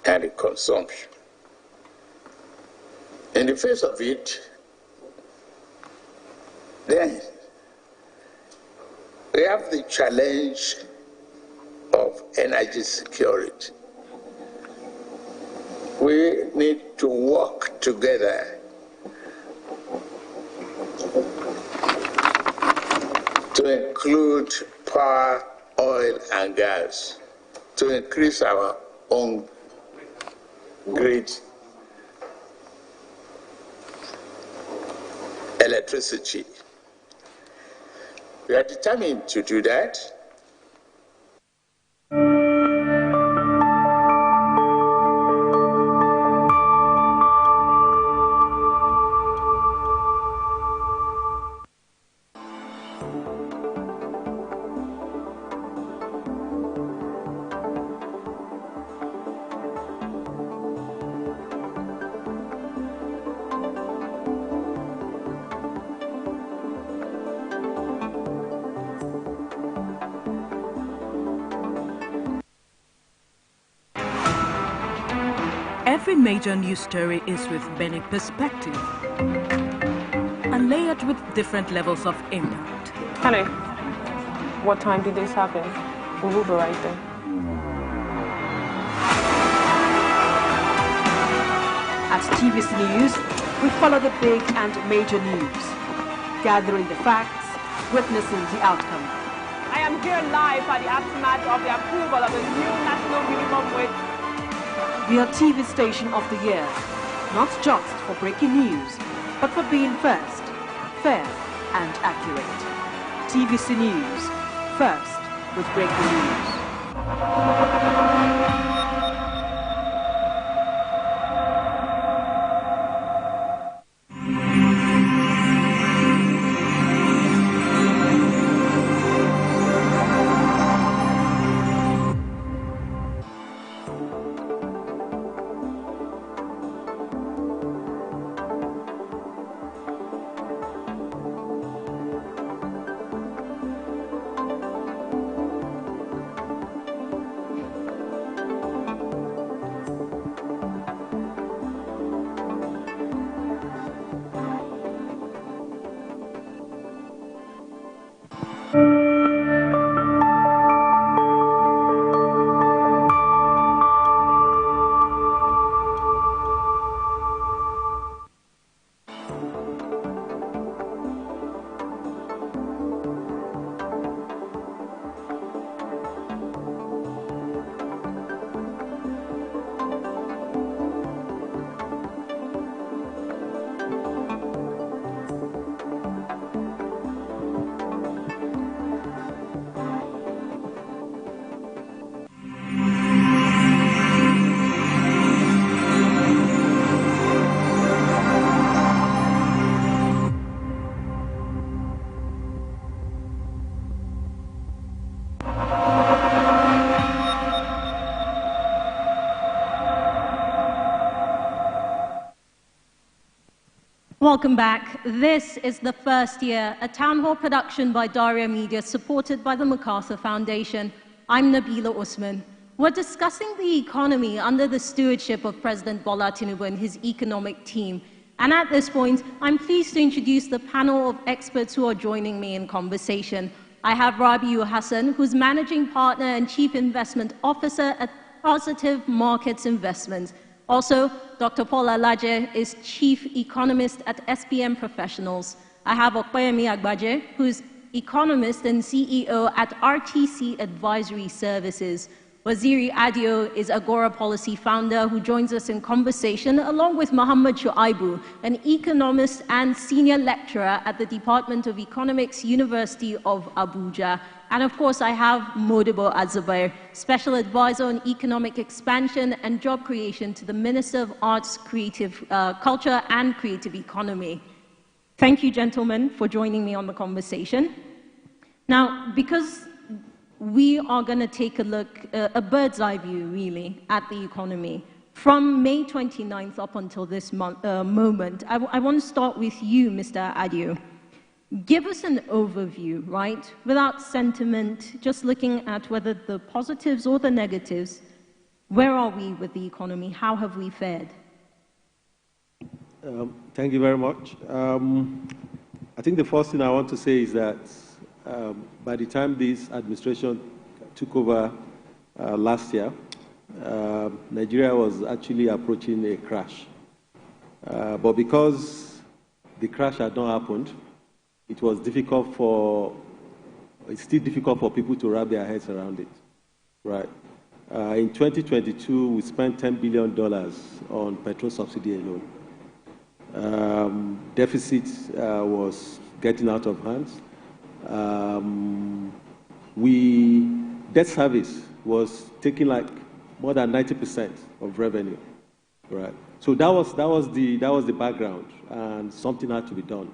and the consumption. In the face of it, then we have the challenge of energy security. We need to work together to include power, oil, and gas to increase our own grid electricity. We are determined to do that. Every major news story is with many perspectives and layered with different levels of impact. Hello. What time did this happen? We will be right there. At TVC News, we follow the big and major news, gathering the facts, witnessing the outcome. I am here live at the aftermath of the approval of the new national minimum wage. We are TV Station of the Year, not just for breaking news, but for being first, fair and accurate. TVC News, first with breaking news. Welcome back. This is the first year, a town hall production by Daria Media supported by the MacArthur Foundation. I'm Nabila Usman. We're discussing the economy under the stewardship of President Bola Tinubu and his economic team. And at this point, I'm pleased to introduce the panel of experts who are joining me in conversation. I have Rabiu Hassan, who's Managing Partner and Chief Investment Officer at Positive Markets Investments. Also, Dr. Paul Alaje is Chief Economist at SPM Professionals. I have Okoyemi Agbaje, who's Economist and CEO at RTC Advisory Services. Waziri Adio is Agora Policy founder who joins us in conversation, along with Muhammad Shuaibu, an economist and senior lecturer at the Department of Economics, University of Abuja. And of course, I have Modibo Azubair, special advisor on economic expansion and job creation to the Minister of Arts, Culture and Creative Economy. Thank you, gentlemen, for joining me on the conversation. Now, because we are going to take a look, a bird's eye view, really, at the economy. From May 29th up until this moment, I want to start with you, Mr. Adio. Give us an overview, right, without sentiment, just looking at whether the positives or the negatives. Where are we with the economy? How have we fared? Thank you very much. I think the first thing I want to say is that by the time this administration took over last year, Nigeria was actually approaching a crash. But because the crash had not happened, it was difficult it's still difficult for people to wrap their heads around it, right? In 2022, we spent $10 billion on petrol subsidy alone. Deficit was getting out of hands. Debt service was taking like more than 90% of revenue, right? So that was the background, and something had to be done.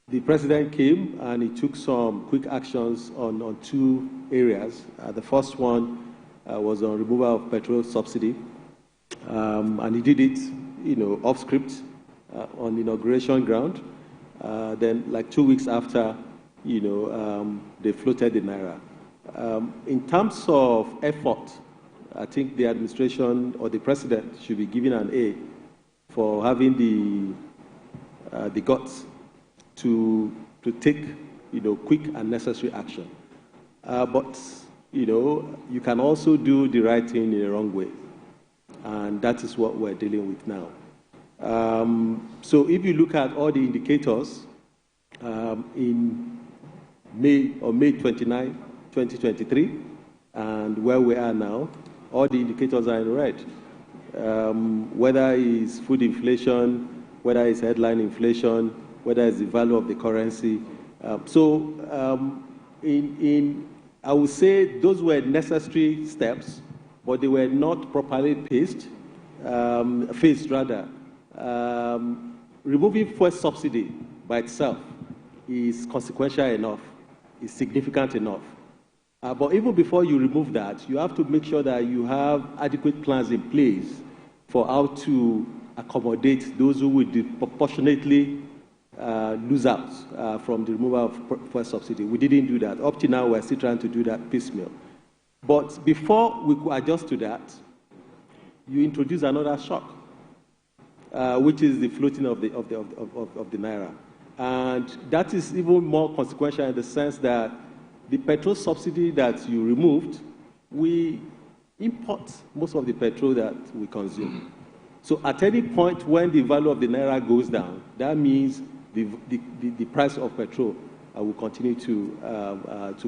The president came and he took some quick actions on two areas. The first one was on removal of petrol subsidy, and he did it, off script on inauguration ground. Then, like 2 weeks after, they floated the naira. In terms of effort, I think the administration or the president should be given an A for having the guts to take, quick and necessary action. But, you can also do the right thing in the wrong way. And that is what we're dealing with now. So if you look at all the indicators in May 29, 2023, and where we are now, all the indicators are in red. Whether it's food inflation, whether it's headline inflation, whether it's the value of the currency. I would say those were necessary steps, but they were not properly phased. Removing fuel subsidy by itself is consequential enough, is significant enough. But even before you remove that, you have to make sure that you have adequate plans in place for how to accommodate those who will disproportionately lose out from the removal of fuel subsidy. We didn't do that. Up to now, we're still trying to do that piecemeal. But before we could adjust to that, you introduce another shock, which is the floating of the naira. And that is even more consequential in the sense that the petrol subsidy that you removed, we import most of the petrol that we consume. So at any point when the value of the naira goes down, that means the price of petrol will continue to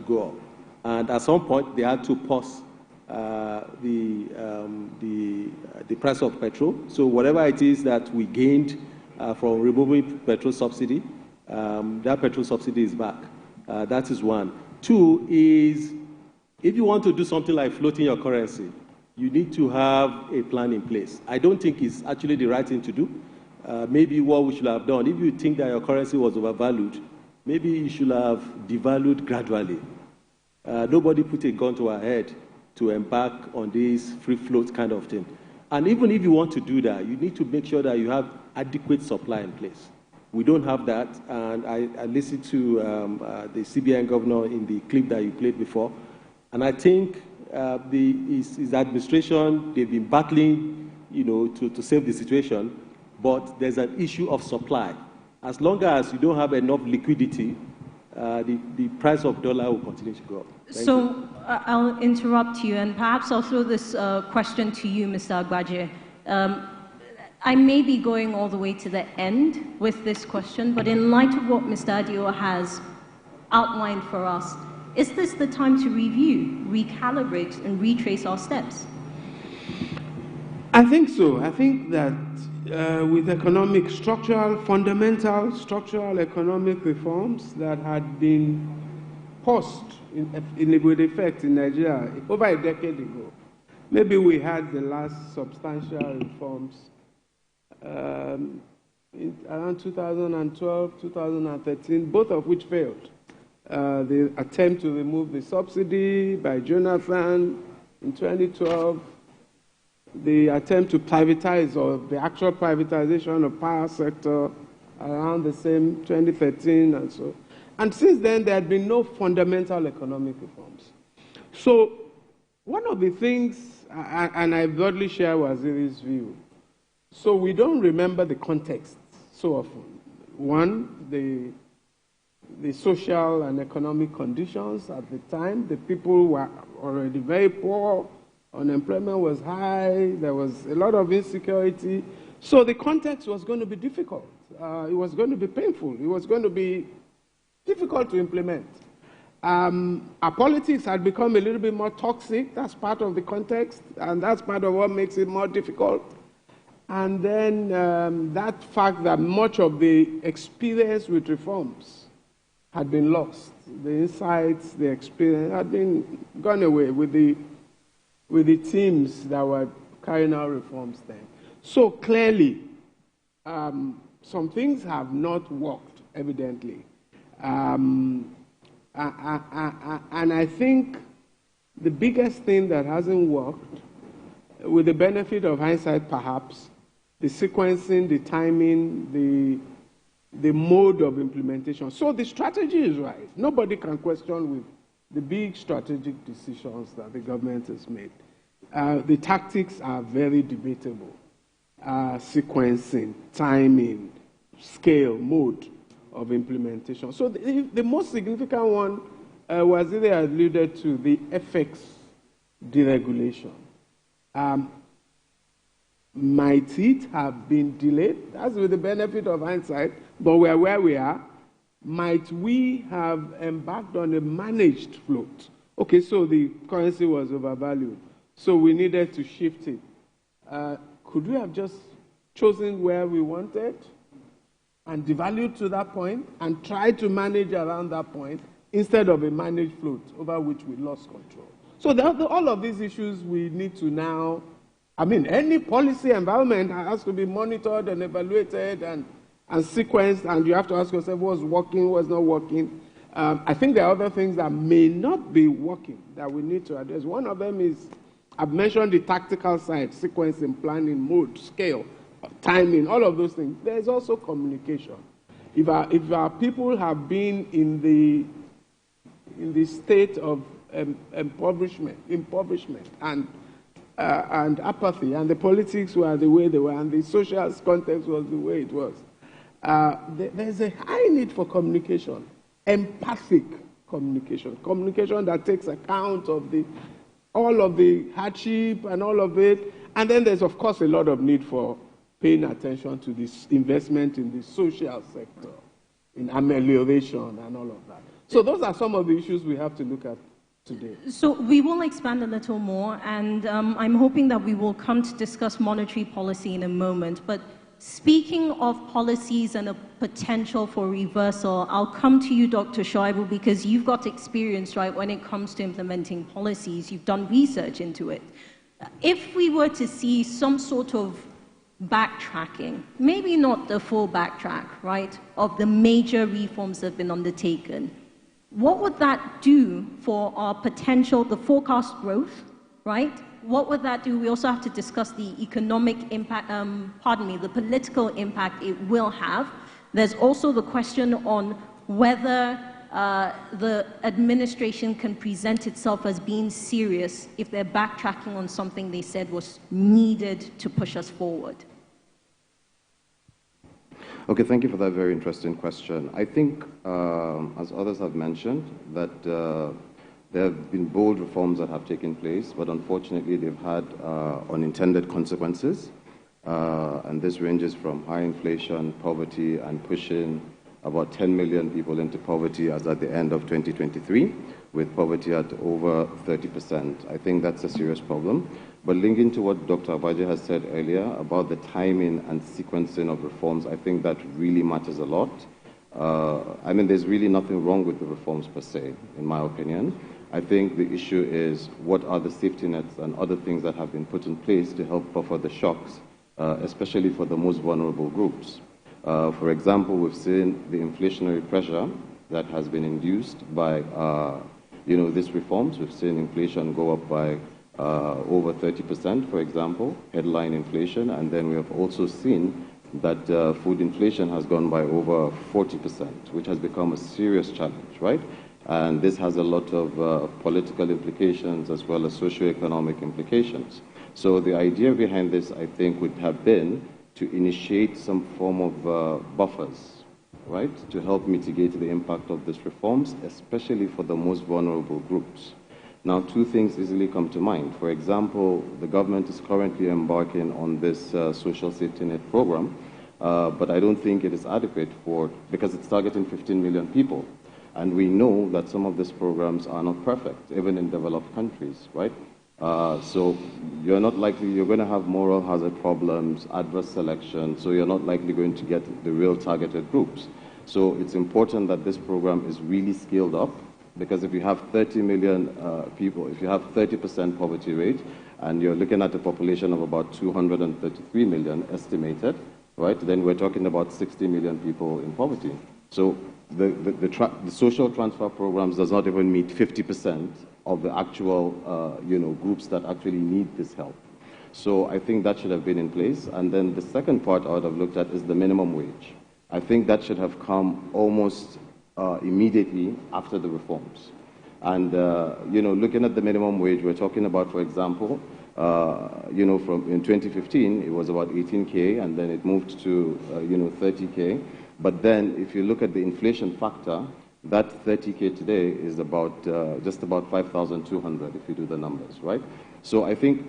go up. And at some point, they had to pause the price of petrol. So whatever it is that we gained from removing petrol subsidy, that petrol subsidy is back. That is one. Two is, if you want to do something like floating your currency, you need to have a plan in place. I don't think it's actually the right thing to do. Maybe what we should have done, if you think that your currency was overvalued, maybe you should have devalued gradually. Nobody put a gun to our head to embark on this free float kind of thing. And even if you want to do that, you need to make sure that you have adequate supply in place. We don't have that, and I listened to the CBN governor in the clip that you played before, and I think his administration, they've been battling to save the situation, but there's an issue of supply. As long as you don't have enough liquidity, the price of dollar will continue to go up. Thank you. I'll interrupt you, and perhaps I'll throw this question to you, Mr. Agbaje. I may be going all the way to the end with this question, but in light of what Mr. Adio has outlined for us, is this the time to review, recalibrate, and retrace our steps? I think so. I think that with fundamental structural economic reforms that had been paused with effect in Nigeria over a decade ago, maybe we had the last substantial reforms around 2012, 2013, both of which failed. The attempt to remove the subsidy by Jonathan in 2012, the attempt to privatize, or the actual privatization of power sector around the same 2013 and so. And since then, there had been no fundamental economic reforms. So one of the things, and I broadly share Waziri's view, so we don't remember the context so often. One, the social and economic conditions at the time, the people were already very poor, unemployment was high, there was a lot of insecurity. So the context was going to be difficult. It was going to be painful. It was going to be difficult to implement. Our politics had become a little bit more toxic. That's part of the context, and that's part of what makes it more difficult. And then that fact that much of the experience with reforms had been lost. The insights, the experience had been gone away with the teams that were carrying out reforms then. So clearly, some things have not worked, evidently. And I think the biggest thing that hasn't worked, with the benefit of hindsight perhaps, the sequencing, the timing, the mode of implementation. So the strategy is right. Nobody can question with the big strategic decisions that the government has made. The tactics are very debatable. Sequencing, timing, scale, mode of implementation. So the most significant one was either alluded to, the FX deregulation. Might it have been delayed? That's with the benefit of hindsight, but we are where we are. Might we have embarked on a managed float? Okay, so the currency was overvalued, so we needed to shift it. Could we have just chosen where we wanted and devalued to that point and tried to manage around that point instead of a managed float over which we lost control? So all of these issues we need to now, any policy environment has to be monitored and evaluated and sequenced, and you have to ask yourself what's working, what's not working. I think there are other things that may not be working that we need to address. One of them is, I've mentioned the tactical side, sequencing, planning, mode, scale, timing, all of those things. There's also communication. If our people have been in the state of impoverishment and apathy, and the politics were the way they were, and the social context was the way it was, there's a high need for communication, empathic communication that takes account of all of the hardship and all of it. And then there's, of course, a lot of need for paying attention to this investment in the social sector, in amelioration and all of that. So those are some of the issues we have to look at today. So we will expand a little more, and I'm hoping that we will come to discuss monetary policy in a moment. But speaking of policies and a potential for reversal, I'll come to you, Dr. Shoaibu, because you've got experience, right, when it comes to implementing policies. You've done research into it. If we were to see some sort of backtracking, maybe not the full backtrack, right, of the major reforms that have been undertaken, what would that do for our potential, the forecast growth, right? What would that do? We also have to discuss the economic impact, the political impact it will have. There's also the question on whether the administration can present itself as being serious if they're backtracking on something they said was needed to push us forward? Okay, thank you for that very interesting question. I think, as others have mentioned, that there have been bold reforms that have taken place, but unfortunately they've had unintended consequences. And this ranges from high inflation, poverty, and pushing about 10 million people into poverty as at the end of 2023, with poverty at over 30%. I think that's a serious problem. But linking to what Dr. Abuja has said earlier about the timing and sequencing of reforms, I think that really matters a lot. I mean, there's really nothing wrong with the reforms per se, in my opinion. I think the issue is what are the safety nets and other things that have been put in place to help buffer the shocks, especially for the most vulnerable groups. For example, we've seen the inflationary pressure that has been induced by, these reforms. We've seen inflation go up by over 30%, for example, headline inflation, and then we have also seen that food inflation has gone by over 40%, which has become a serious challenge, right? And this has a lot of political implications as well as socioeconomic implications. So the idea behind this, I think, would have been to initiate some form of buffers, right, to help mitigate the impact of these reforms, especially for the most vulnerable groups. Now, two things easily come to mind. For example, the government is currently embarking on this social safety net program, but I don't think it is adequate because it's targeting 15 million people. And we know that some of these programs are not perfect, even in developed countries, right? So you're going to have moral hazard problems, adverse selection, so you're not likely going to get the real targeted groups. So it's important that this program is really scaled up, because if you have 30 million people, if you have 30% poverty rate, and you're looking at a population of about 233 million estimated, right, then we're talking about 60 million people in poverty. So the social transfer programs does not even meet 50% of the actual, groups that actually need this help. So I think that should have been in place. And then the second part I would have looked at is the minimum wage. I think that should have come almost immediately after the reforms. And, looking at the minimum wage, we're talking about, for example, from in 2015, it was about 18K, and then it moved to, 30K. But then if you look at the inflation factor, that 30K today is about just about 5,200 if you do the numbers, right? So I think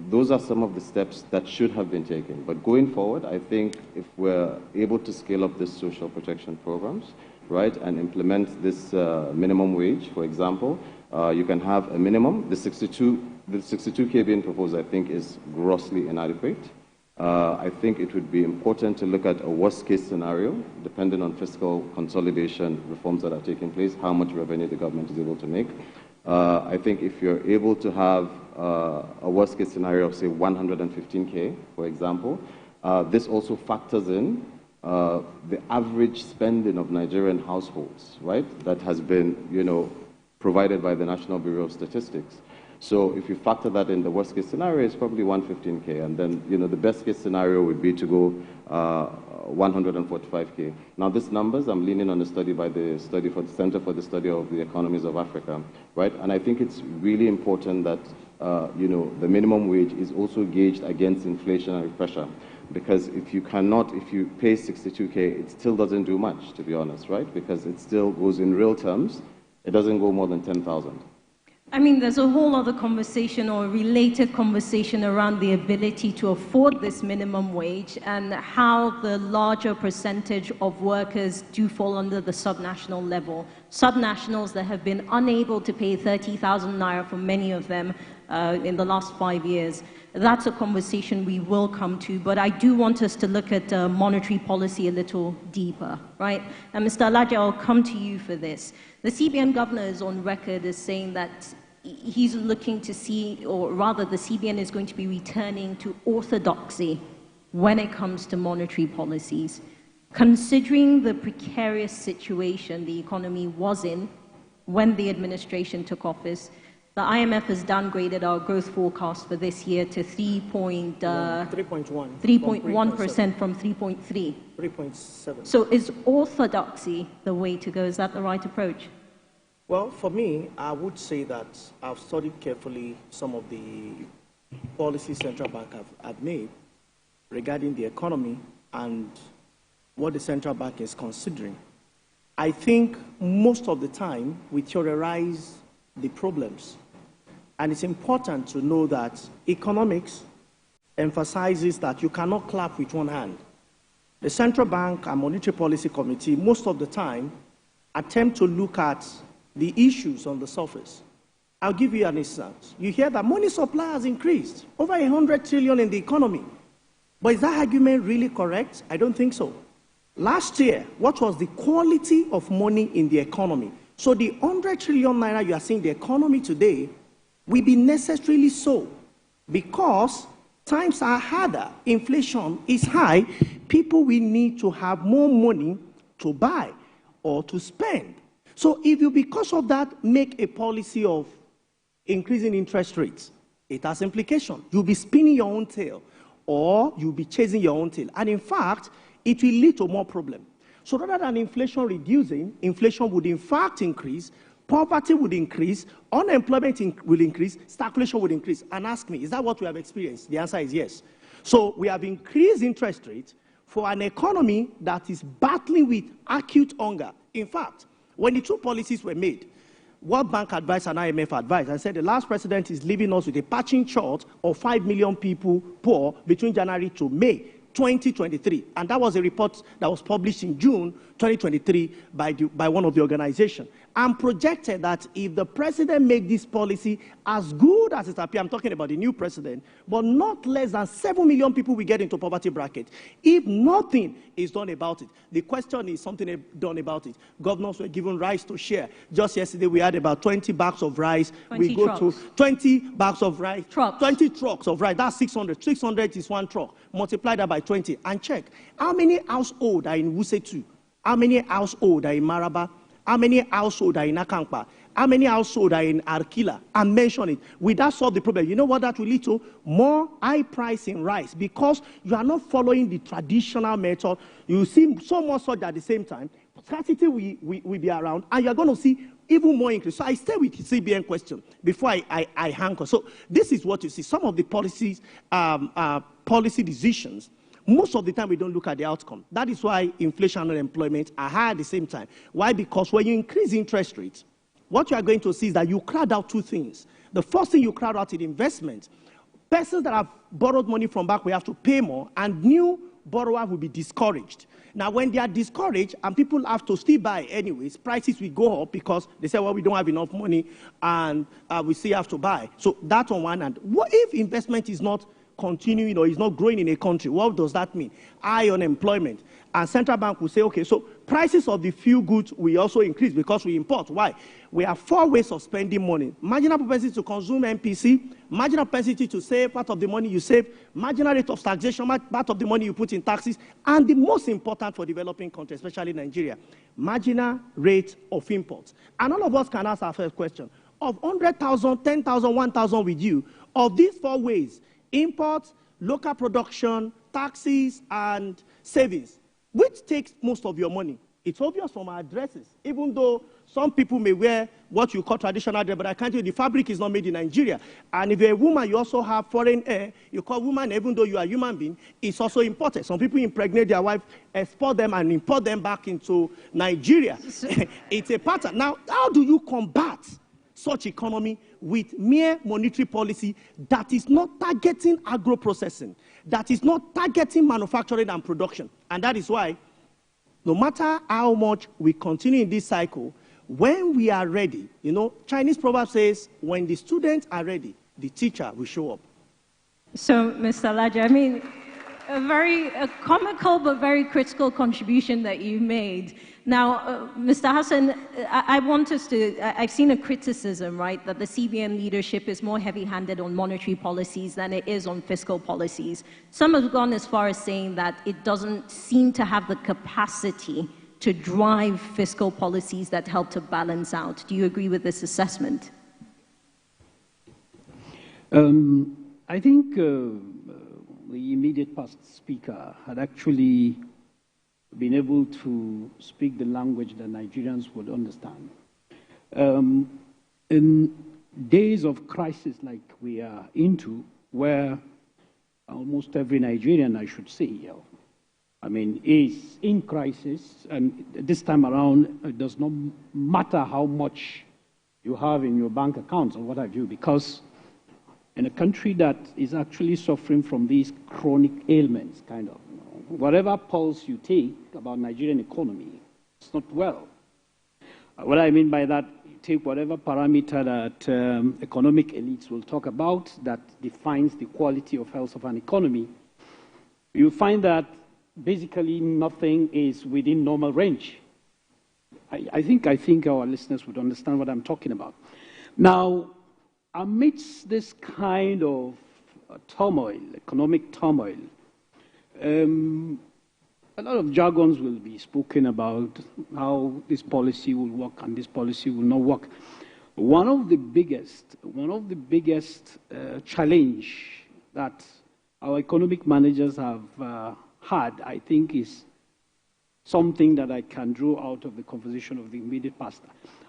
those are some of the steps that should have been taken. But going forward, I think if we're able to scale up these social protection programs, right, and implement this minimum wage, for example, you can have a minimum. The 62K being proposed, I think, is grossly inadequate. I think it would be important to look at a worst-case scenario, depending on fiscal consolidation reforms that are taking place, how much revenue the government is able to make. I think if you're able to have a worst-case scenario of, say, 115K, for example, this also factors in the average spending of Nigerian households, right, that has been, provided by the National Bureau of Statistics. So if you factor that in, the worst case scenario is probably 115K, and then the best case scenario would be to go 145K. Now these numbers, I'm leaning on a study by the Center for the Study of the Economies of Africa, right? And I think it's really important that the minimum wage is also gauged against inflationary pressure, because if you pay 62K, it still doesn't do much, to be honest, right? Because it still goes in real terms, it doesn't go more than 10,000. I mean, there's a whole other conversation or related conversation around the ability to afford this minimum wage and how the larger percentage of workers do fall under the subnational level. Subnationals that have been unable to pay 30,000 naira for many of them in the last 5 years. That's a conversation we will come to, but I do want us to look at monetary policy a little deeper, right? And Mr. Alaja, I'll come to you for this. The CBN governor is on record as saying that he's looking to see, or rather the CBN is going to be returning to orthodoxy when it comes to monetary policies. Considering the precarious situation the economy was in when the administration took office, The IMF has downgraded our growth forecast for this year to 3.1% from 3.3. 3.7. So is orthodoxy the way to go? Is that the right approach? Well, for me, I would say that I've studied carefully some of the policies central bank have made regarding the economy and what the central bank is considering. I think most of the time we theorize the problems. And it's important to know that economics emphasizes that you cannot clap with one hand. The Central Bank and Monetary Policy Committee, most of the time, attempt to look at the issues on the surface. I'll give you an instance. You hear that money supply has increased, over 100 trillion in the economy. But is that argument really correct? I don't think so. Last year, what was the quality of money in the economy? So the 100 trillion naira you are seeing in the economy today will be necessarily so because times are harder, inflation is high, people will need to have more money to buy or to spend. So if you, because of that, make a policy of increasing interest rates, it has implications. You'll be spinning your own tail or you'll be chasing your own tail. And in fact, it will lead to more problems. So rather than inflation reducing, inflation would in fact increase, poverty would increase, unemployment will increase, stagflation would increase. And ask me, is that what we have experienced? The answer is yes. So we have increased interest rates for an economy that is battling with acute hunger. In fact, when the two policies were made, World Bank advised and IMF advised and said the last president is leaving us with a patching chart of 5 million people poor between January to May 2023. And that was a report that was published in June 2023 by one of the organizations. And projected that if the president made this policy as good as it appears, I'm talking about the new president, but not less than 7 million people will get into poverty bracket. If nothing is done about it, the question is something done about it. Governors were given rice to share. Just yesterday we had about 20 bags of rice. 20 we go trucks. to 20 bags of rice. Trucks. 20 trucks of rice. That's 600. 600 is one truck. Multiply that by 20 and check how many households are in Wuse 2? How many households are in Maraba? How many households are in Akampa? How many households are in Arkila? And mention it. Will that solve the problem? You know what that will lead to? More high price in rice because you are not following the traditional method. You see so much such at the same time. Scarcity will be around and you're going to see even more increase. So I stay with the CBN question before I hang on. So this is what you see. Some of the policies, policy decisions, most of the time we don't look at the outcome. That is why inflation and unemployment are high at the same time. Why? Because when you increase interest rates, what you are going to see is that you crowd out two things. The first thing you crowd out is investment. Persons that have borrowed money from back will have to pay more and new borrowers will be discouraged. Now, when they are discouraged and people have to still buy anyways, prices will go up because they say, well, we don't have enough money and we still have to buy. So that's on one hand. What if investment is not continuing or is not growing in a country? What does that mean? High unemployment. And central bank will say, okay, so prices of the few goods will also increase because we import. Why? We have 4 ways of spending money. Marginal propensity to consume MPC, marginal propensity to save part of the money you save, marginal rate of taxation, part of the money you put in taxes, and the most important for developing countries, especially Nigeria, marginal rate of imports. And all of us can ask our first question. Of 100,000, 10,000, 1,000 with you, of these 4 ways, imports, local production, taxes, and savings, which takes most of your money? It's obvious from our dresses, even though some people may wear what you call traditional dress, but I can't tell you the fabric is not made in Nigeria. And if you're a woman, you also have foreign hair. You call woman, even though you are a human being, it's also imported. Some people impregnate their wife, export them, and import them back into Nigeria. It's a pattern. Now, how do you combat such economy with mere monetary policy that is not targeting agro-processing, that is not targeting manufacturing and production? And that is why, no matter how much we continue in this cycle, when we are ready, you know, Chinese proverb says, when the students are ready, the teacher will show up. So, Mr. Laja, I mean, a very comical but very critical contribution that you made. Now, Mr. Hassan, I want us to, I've seen a criticism, right, that the CBN leadership is more heavy-handed on monetary policies than it is on fiscal policies. Some have gone as far as saying that it doesn't seem to have the capacity to drive fiscal policies that help to balance out. Do you agree with this assessment? I think the immediate past speaker had actually been able to speak the language that Nigerians would understand. In days of crisis like we are into, where almost every Nigerian, I should say, is in crisis, and this time around, it does not matter how much you have in your bank accounts or what have you, because in a country that is actually suffering from these chronic ailments, whatever pulse you take about Nigerian economy, it's not well. What I mean by that, you take whatever parameter that economic elites will talk about that defines the quality of health of an economy, you find that basically nothing is within normal range. I think our listeners would understand what I'm talking about. Now, amidst this kind of turmoil, economic turmoil, a lot of jargons will be spoken about how this policy will work and this policy will not work. One of the biggest challenge that our economic managers have had, I think, is something that I can draw out of the conversation of the immediate past.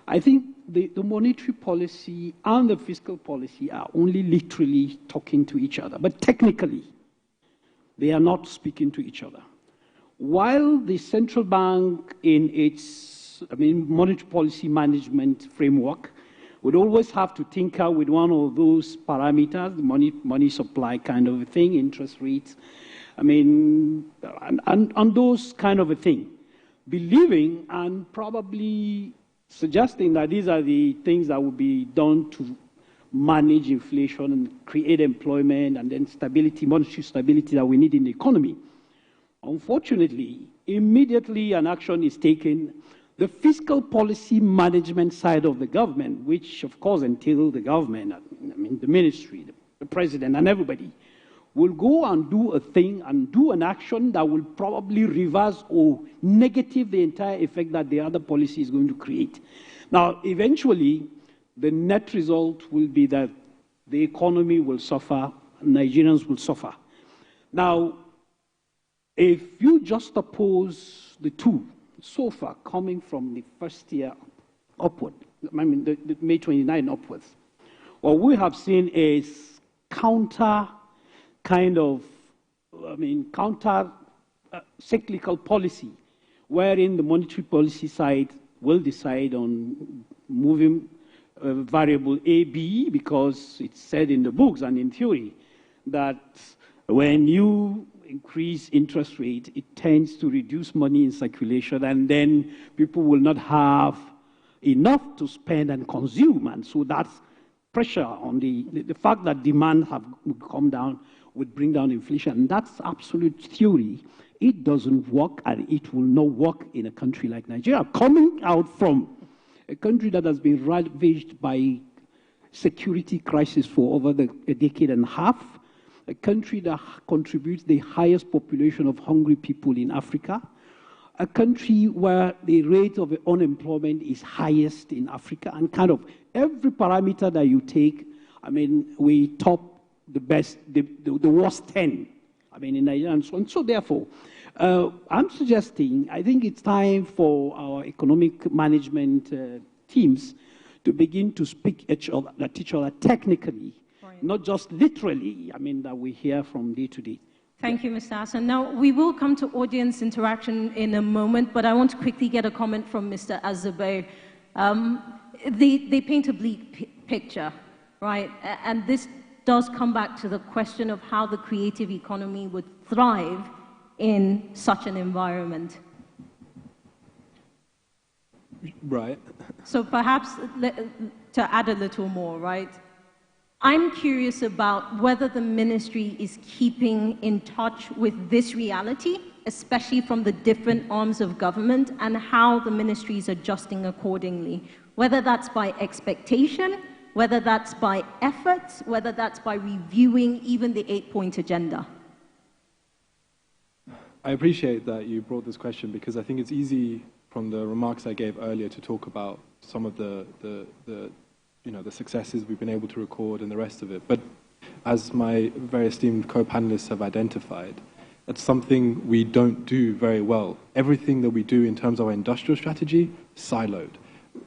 I think the monetary policy and the fiscal policy are only literally talking to each other, but technically, they are not speaking to each other. While the central bank in its monetary policy management framework would always have to tinker with one of those parameters, the money supply kind of a thing, interest rates, and those kind of a thing, believing and probably suggesting that these are the things that will be done to manage inflation and create employment and then stability, monetary stability that we need in the economy. Unfortunately, immediately an action is taken, the fiscal policy management side of the government, which of course entails the government, the ministry, the president and everybody, will go and do a thing and do an action that will probably reverse or negative the entire effect that the other policy is going to create. Now, eventually, the net result will be that the economy will suffer, Nigerians will suffer. Now, if you just oppose the two, so far coming from the first year upward, the May 29 upwards, what we have seen is counter cyclical policy, wherein the monetary policy side will decide on moving variable A, B, because it's said in the books and in theory that when you increase interest rate, it tends to reduce money in circulation, and then people will not have enough to spend and consume, and so that's pressure on the fact that demand would come down would bring down inflation. And that's absolute theory. It doesn't work, and it will not work in a country like Nigeria, coming out from a country that has been ravaged by security crisis for over a decade and a half, a country that contributes the highest population of hungry people in Africa, a country where the rate of unemployment is highest in Africa, and kind of every parameter that you take, we top the best, the worst 10, in Nigeria and so on. So therefore, I'm suggesting, I think it's time for our economic management teams to begin to speak each other technically, not just literally, that we hear from day to day. Thank you, Mr. Hassan. Now, we will come to audience interaction in a moment, but I want to quickly get a comment from Mr. Azubair. They paint a bleak picture, right? And this does come back to the question of how the creative economy would thrive in such an environment. Right. So perhaps to add a little more, right? I'm curious about whether the ministry is keeping in touch with this reality, especially from the different arms of government, and how the ministry is adjusting accordingly, whether that's by expectation, whether that's by efforts, whether that's by reviewing even the 8-point agenda. I appreciate that you brought this question, because I think it's easy from the remarks I gave earlier to talk about some of the successes we've been able to record and the rest of it. But as my very esteemed co-panelists have identified, that's something we don't do very well. Everything that we do in terms of our industrial strategy, siloed.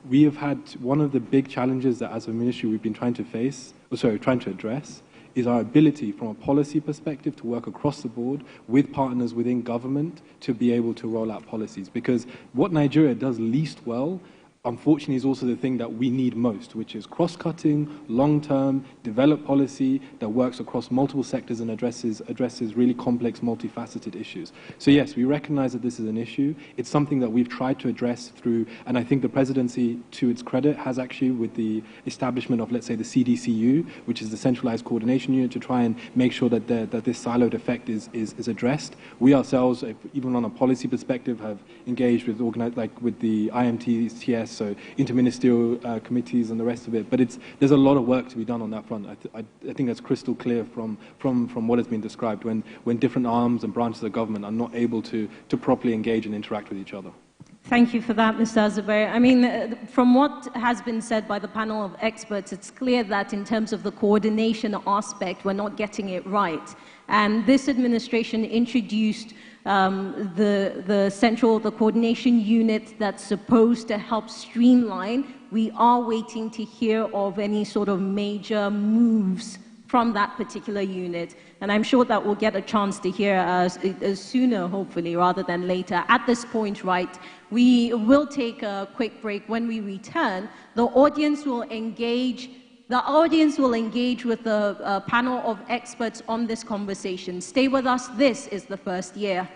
We have had one of the big challenges that as a ministry we've been trying to address is our ability from a policy perspective to work across the board with partners within government to be able to roll out policies. Because what Nigeria does least well, unfortunately, is also the thing that we need most, which is cross-cutting, long-term, developed policy that works across multiple sectors and addresses really complex, multifaceted issues. So yes, we recognize that this is an issue. It's something that we've tried to address through, and I think the presidency, to its credit, has actually, with the establishment of, let's say, the CDCU, which is the centralized coordination unit, to try and make sure that this siloed effect is addressed. We ourselves, even on a policy perspective, have engaged with with the IMTCS, so interministerial committees and the rest of it. But there's a lot of work to be done on that front. I think that's crystal clear from what has been described when different arms and branches of government are not able to properly engage and interact with each other. Thank you for that, Mr. Azubair. I mean, from what has been said by the panel of experts, it's clear that in terms of the coordination aspect, we're not getting it right. And this administration introduced the coordination unit that's supposed to help streamline. We are waiting to hear of any sort of major moves from that particular unit. And I'm sure that we'll get a chance to hear sooner, hopefully, rather than later. At this point, right, we will take a quick break. When we return, the audience will engage with the panel of experts on this conversation. Stay with us. This is The First Year.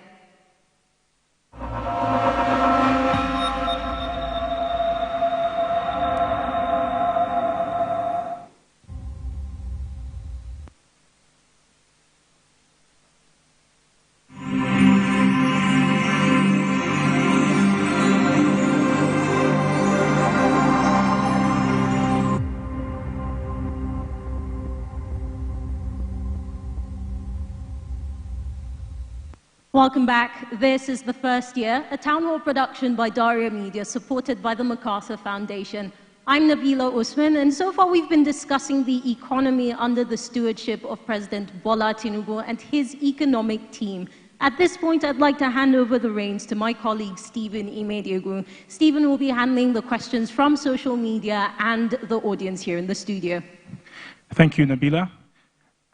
Welcome back. This is The First Year, a town hall production by Daria Media, supported by the MacArthur Foundation. I'm Nabila Usman, and so far we've been discussing the economy under the stewardship of President Bola Tinubu and his economic team. At this point, I'd like to hand over the reins to my colleague, Stephen Imediogu. Stephen will be handling the questions from social media and the audience here in the studio. Thank you, Nabila.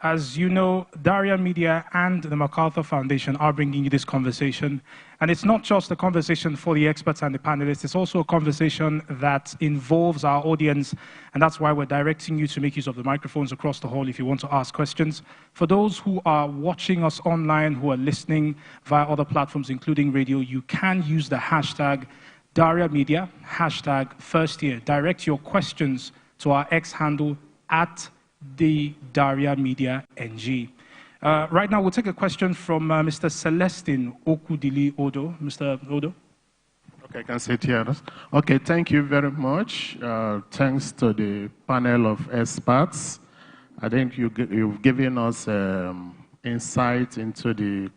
As you know, Daria Media and the MacArthur Foundation are bringing you this conversation. And it's not just a conversation for the experts and the panelists, it's also a conversation that involves our audience. And that's why we're directing you to make use of the microphones across the hall if you want to ask questions. For those who are watching us online, who are listening via other platforms, including radio, you can use the hashtag Daria Media, hashtag First Year. Direct your questions to our X handle at the Daria Media NG. Right now, we'll take a question from Mr. Celestine Okudili Odo. Mr. Odo. Okay, I can sit here. Okay, thank you very much. Thanks to the panel of experts. I think you've given us insight into the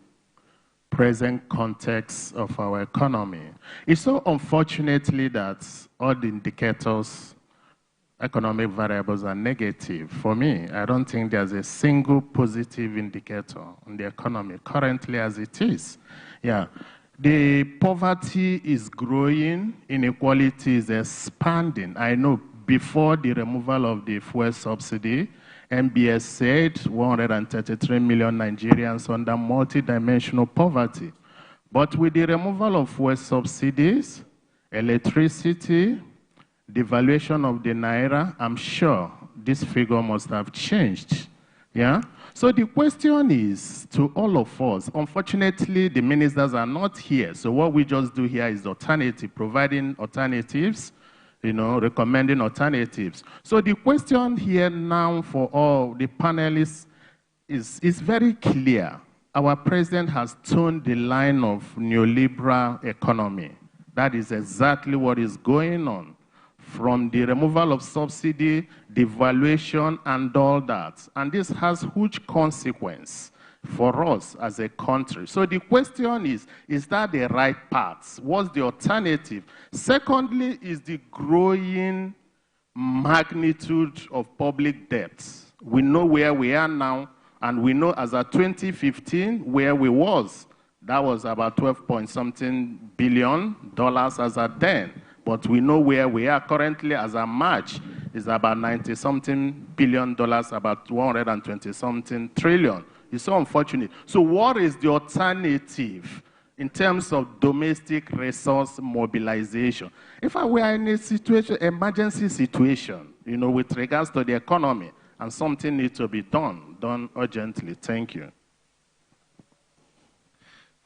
present context of our economy. It's so unfortunately that all the indicators, economic variables are negative. For me, I don't think there's a single positive indicator on the economy currently as it is. Yeah, the poverty is growing, inequality is expanding. I know before the removal of the fuel subsidy, MBS said 133 million Nigerians under multidimensional poverty. But with the removal of fuel subsidies, electricity, devaluation of the naira, I'm sure this figure must have changed. Yeah? So the question is to all of us, unfortunately, the ministers are not here. So what we just do here is alternative, providing alternatives, recommending alternatives. So the question here now for all the panelists is very clear. Our president has toned the line of neoliberal economy. That is exactly what is going on. From the removal of subsidy, devaluation, and all that. And this has huge consequence for us as a country. So the question is that the right path? What's the alternative? Secondly, is the growing magnitude of public debt We know where we are now, and we know as of 2015 where we was. That was about 12-point-something billion dollars as at then. But we know where we are currently as of March is about 90-something billion dollars, about 120-something trillion. It's so unfortunate. So what is the alternative in terms of domestic resource mobilization? If we are in a situation, emergency situation, you know, with regards to the economy, and something needs to be done urgently. Thank you.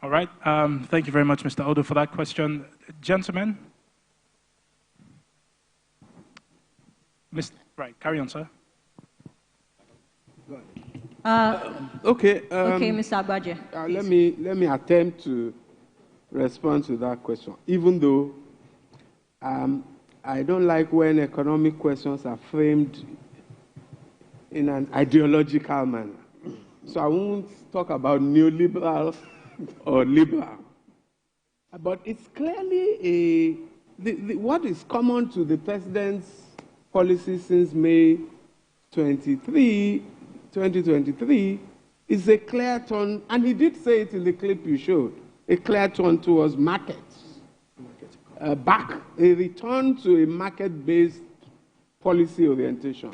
All right. Thank you very much, Mr. Odo, for that question. Gentlemen? Right, carry on, sir. Okay, Mr. Abuja. Let me attempt to respond to that question, even though I don't like when economic questions are framed in an ideological manner. So I won't talk about neoliberal or liberal. But it's clearly what is common to the president's policy since May 2023 is a clear turn, and he did say it in the clip you showed, a clear turn towards markets. A return to a market-based policy orientation,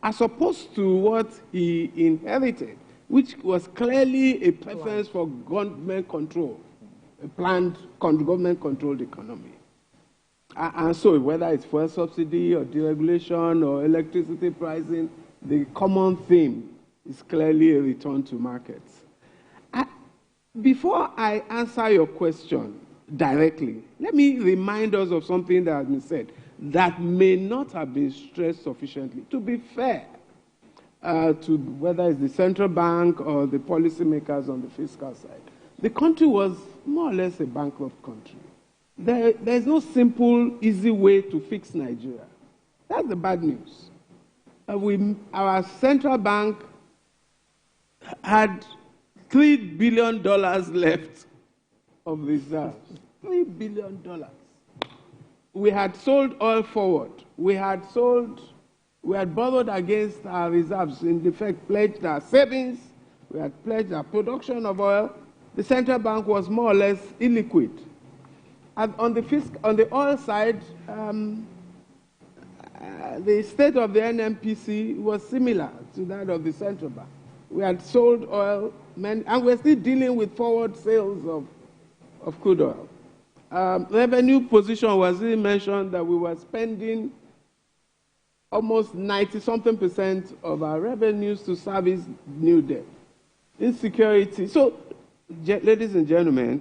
as opposed to what he inherited, which was clearly a preference for government control, a planned government-controlled economy. And so whether it's fuel subsidy or deregulation or electricity pricing, the common theme is clearly a return to markets. Before I answer your question directly, let me remind us of something that has been said that may not have been stressed sufficiently. To be fair, to whether it's the central bank or the policymakers on the fiscal side, the country was more or less a bankrupt country. There's no simple, easy way to fix Nigeria. That's the bad news. Our central bank had $3 billion left of reserves. $3 billion. We had sold oil forward. We had borrowed against our reserves, in effect pledged our savings, we had pledged our production of oil. The central bank was more or less illiquid. And on the oil side, the state of the NMPC was similar to that of the central bank. We had sold oil, and we're still dealing with forward sales of crude oil. Revenue position was mentioned that we were spending almost 90-something% of our revenues to service new debt. Insecurity. So, ladies and gentlemen,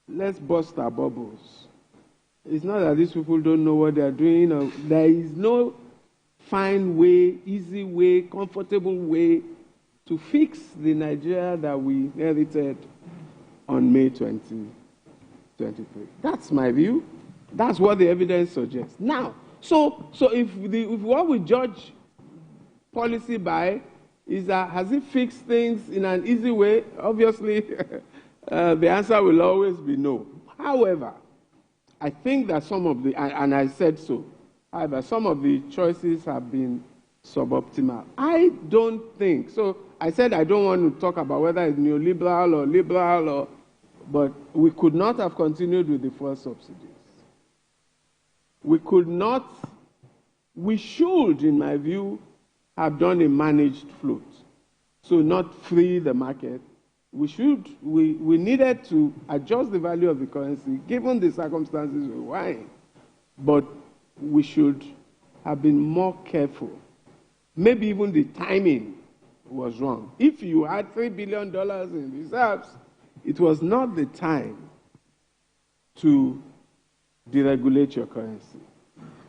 let's bust our bubbles. It's not that these people don't know what they're doing. There is no fine way, easy way, comfortable way to fix the Nigeria that we inherited on May 2023. That's my view. That's what the evidence suggests. Now, so if what we judge policy by is that has it fixed things in an easy way, obviously the answer will always be no. However, I think that some of the, and I said so, however, some of the choices have been suboptimal. I don't think, so I said I don't want to talk about whether it's neoliberal or liberal, but we could not have continued with the fuel subsidies. We could not, we should, in my view, have done a managed float. So not free the market. We needed to adjust the value of the currency, given the circumstances we were in. But we should have been more careful. Maybe even the timing was wrong. If you had $3 billion in reserves, it was not the time to deregulate your currency.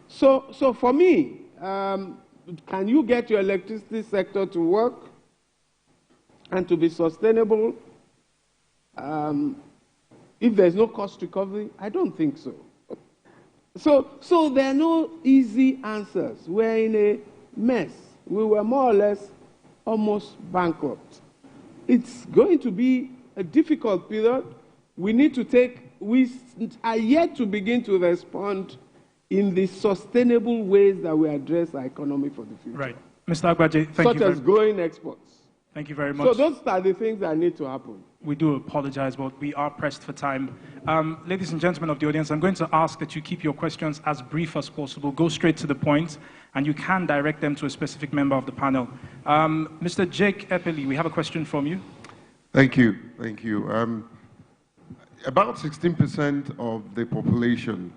So for me, can you get your electricity sector to work and to be sustainable if there's no cost recovery? I don't think so. So there are no easy answers. We're in a mess. We were more or less almost bankrupt. It's going to be a difficult period. We are yet to begin to respond in the sustainable ways that we address our economy for the future. Right. Mr. Agbaje, thank you. Such as growing exports. Thank you very much. So those are the things that need to happen. We do apologize, but we are pressed for time. Ladies and gentlemen of the audience, I'm going to ask that you keep your questions as brief as possible. Go straight to the point, and you can direct them to a specific member of the panel. Mr. Jake Epeli, we have a question from you. Thank you. Thank you. About 16% of the population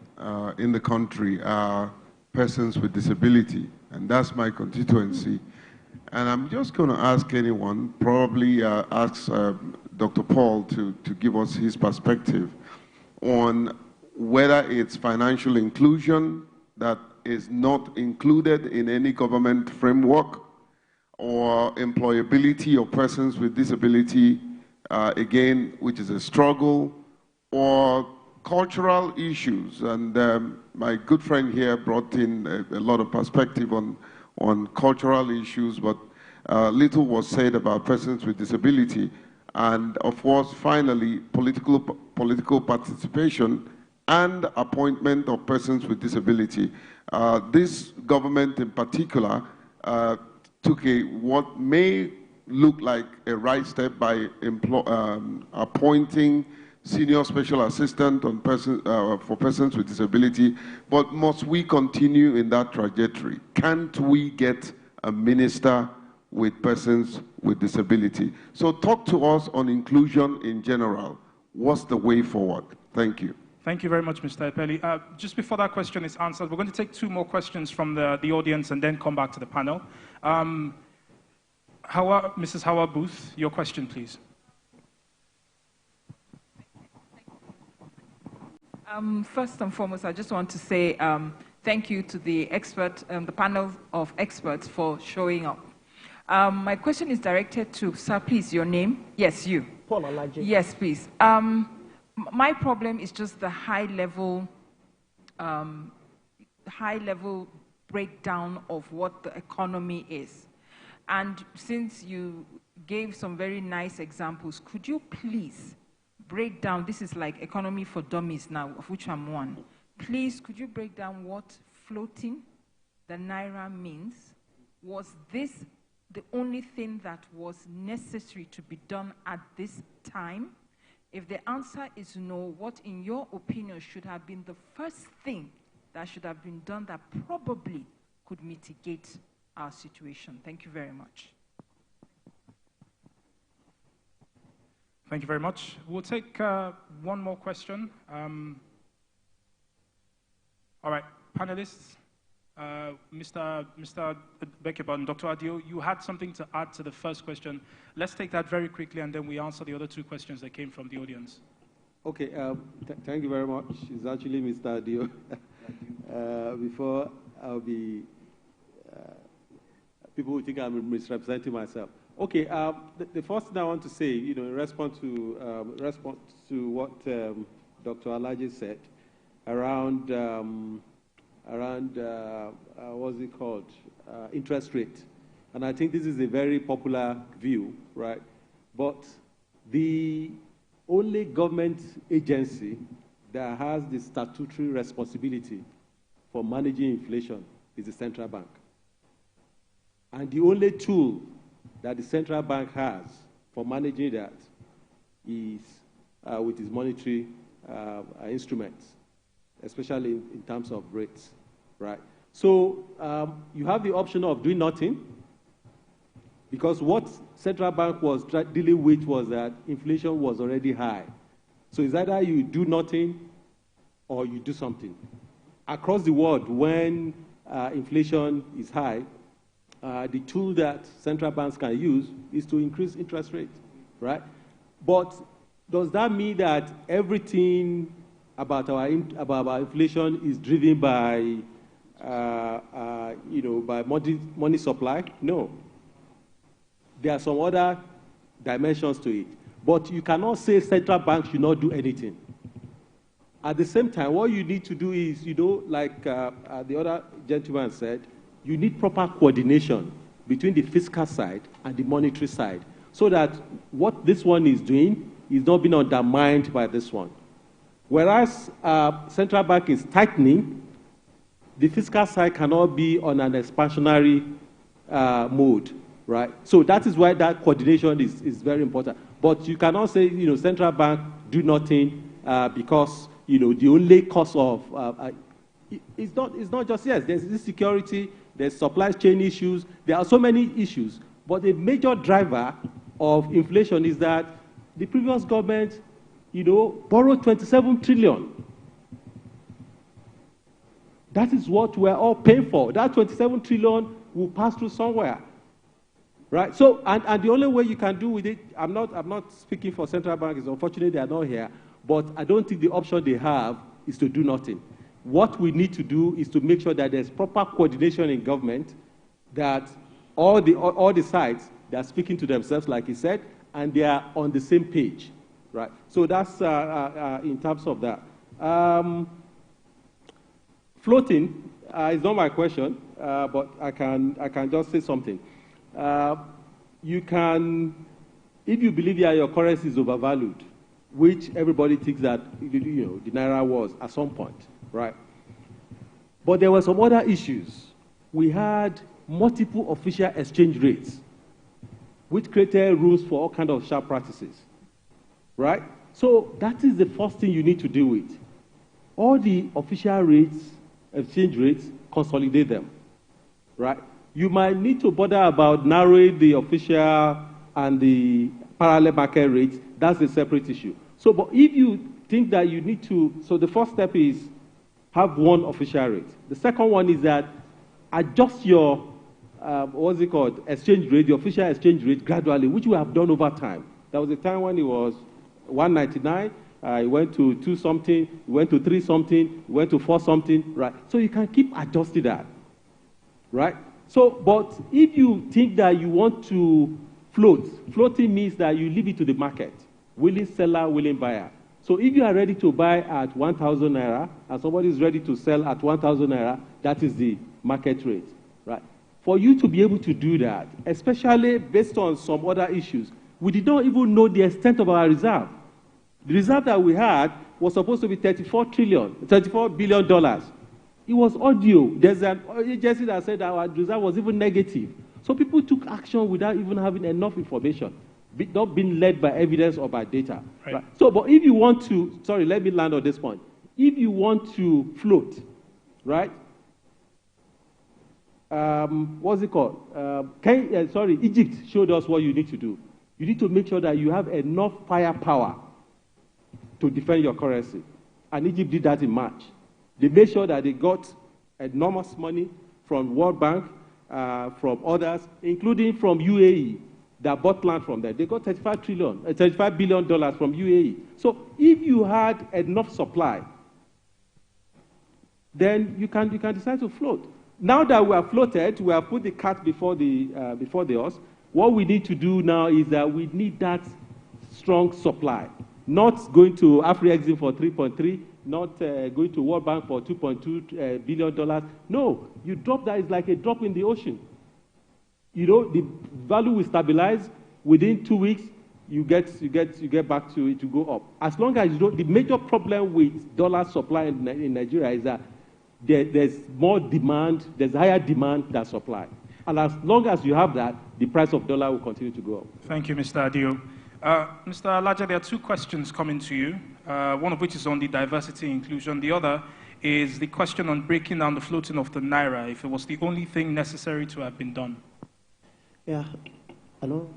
in the country are persons with disability, and that's my constituency. And I'm just going to ask anyone, probably ask Dr. Paul to give us his perspective on whether it's financial inclusion that is not included in any government framework, or employability of persons with disability, again, which is a struggle, or cultural issues. And my good friend here brought in a lot of perspective on cultural issues, but little was said about persons with disability. And of course, finally, political participation and appointment of persons with disability. This government in particular took what may look like a right step by appointing senior special assistant on for persons with disability, but must we continue in that trajectory? Can't we get a minister with persons with disability? So talk to us on inclusion in general. What's the way forward? Thank you. Thank you very much, Mr. Epeli. Just before that question is answered, we're going to take 2 more questions from the audience and then come back to the panel. Mrs. Howard Booth, your question, please. First and foremost, I just want to say thank you to the the panel of experts for showing up. My question is directed to, sir, please, your name? Yes, you. Paul Alaji. Yes, please. My problem is just the high-level breakdown of what the economy is. And since you gave some very nice examples, could you please break down, this is like economy for dummies now, of which I'm one. Please, could you break down what floating the Naira means? Was this the only thing that was necessary to be done at this time? If the answer is no, what in your opinion should have been the first thing that should have been done that probably could mitigate our situation? Thank you very much. Thank you very much. We'll take one more question. All right, panelists, Mr. Bekeba and Dr. Adio, you had something to add to the first question. Let's take that very quickly, and then we answer the other 2 questions that came from the audience. Okay, thank you very much. It's actually Mr. Adio. Before I'll be, people will think I'm misrepresenting myself. Okay, the first thing I want to say, in response to what Dr. Alaji said around what's it called, interest rate, and I think this is a very popular view, right? But the only government agency that has the statutory responsibility for managing inflation is the central bank, and the only tool that the central bank has for managing that is with its monetary instruments, especially in terms of rates, right? So you have the option of doing nothing, because what central bank was dealing with was that inflation was already high. So it's either you do nothing or you do something. Across the world, when inflation is high, the tool that central banks can use is to increase interest rates, right? But does that mean that everything about our inflation is driven by, by money supply? No. There are some other dimensions to it. But you cannot say central banks should not do anything. At the same time, what you need to do is, like the other gentleman said, you need proper coordination between the fiscal side and the monetary side, so that what this one is doing is not being undermined by this one. Whereas central bank is tightening, the fiscal side cannot be on an expansionary mode, right? So that is why that coordination is very important. But you cannot say, central bank do nothing because, the only cause of it's not just, yes, there's insecurity, there's supply chain issues, there are so many issues. But the major driver of inflation is that the previous government, borrowed 27 trillion. That is what we're all paying for. That 27 trillion will pass through somewhere, right? So, and the only way you can do with it, I'm not speaking for central banks. Unfortunately, they are not here. But I don't think the option they have is to do nothing. What we need to do is to make sure that there's proper coordination in government, that all the sides, they are speaking to themselves, like he said, and they are on the same page, right? So that's in terms of that. Floating is not my question, but I can just say something. You can, if you believe that your currency is overvalued, which everybody thinks that the naira was at some point, right? But there were some other issues. We had multiple official exchange rates, which created rules for all kinds of sharp practices, right? So that is the first thing you need to deal with. All the official rates, exchange rates, consolidate them, right? You might need to bother about narrowing the official and the parallel market rates. That's a separate issue. So, but if you think that you need to, so the first step is have one official rate. The second one is that adjust your, what's it called, exchange rate, the official exchange rate gradually, which we have done over time. There was a time when it was 199, it went to 2 something, it went to 3 something, it went to 4 something, right? So you can keep adjusting that, right? So, but if you think that you want to floating means that you leave it to the market, willing seller, willing buyer. So if you are ready to buy at 1,000 naira and somebody is ready to sell at 1,000 naira, that is the market rate, right? For you to be able to do that, especially based on some other issues, we did not even know the extent of our reserve. The reserve that we had was supposed to be $34 billion. It was audio. There's an agency that said our reserve was even negative. So people took action without even having enough information, not being led by evidence or by data. Right. So, but if you want to, sorry, let me land on this point. If you want to float, right? What's it called? Egypt showed us what you need to do. You need to make sure that you have enough firepower to defend your currency. And Egypt did that in March. They made sure that they got enormous money from World Bank, from others, including from UAE, that bought land from them. They got $35 billion from UAE. So if you had enough supply, then you can decide to float. Now that we are floated, we have put the cart before the horse. What we need to do now is that we need that strong supply. Not going to Afri-Exim for 3.3, not going to World Bank for $2.2 billion. No, you drop that, it's like a drop in the ocean. The value will stabilize. Within 2 weeks, you get back to it to go up. As long as you don't, the major problem with dollar supply in Nigeria is that there's more demand, there's higher demand than supply. And as long as you have that, the price of dollar will continue to go up. Thank you, Mr. Adio. Mr. Alaja, there are 2 questions coming to you, one of which is on the diversity inclusion. The other is the question on breaking down the floating of the naira, if it was the only thing necessary to have been done. Yeah, hello.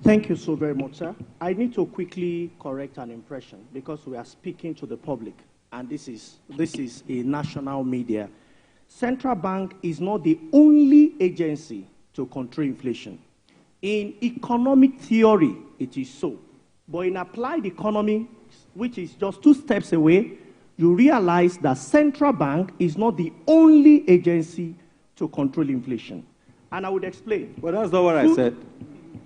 Thank you so very much, sir. I need to quickly correct an impression because we are speaking to the public, and this is a national media. Central Bank is not the only agency to control inflation. In economic theory, it is so. But in applied economy, which is just 2 steps away, you realize that central bank is not the only agency to control inflation. And I would explain. Well, that's not what I said.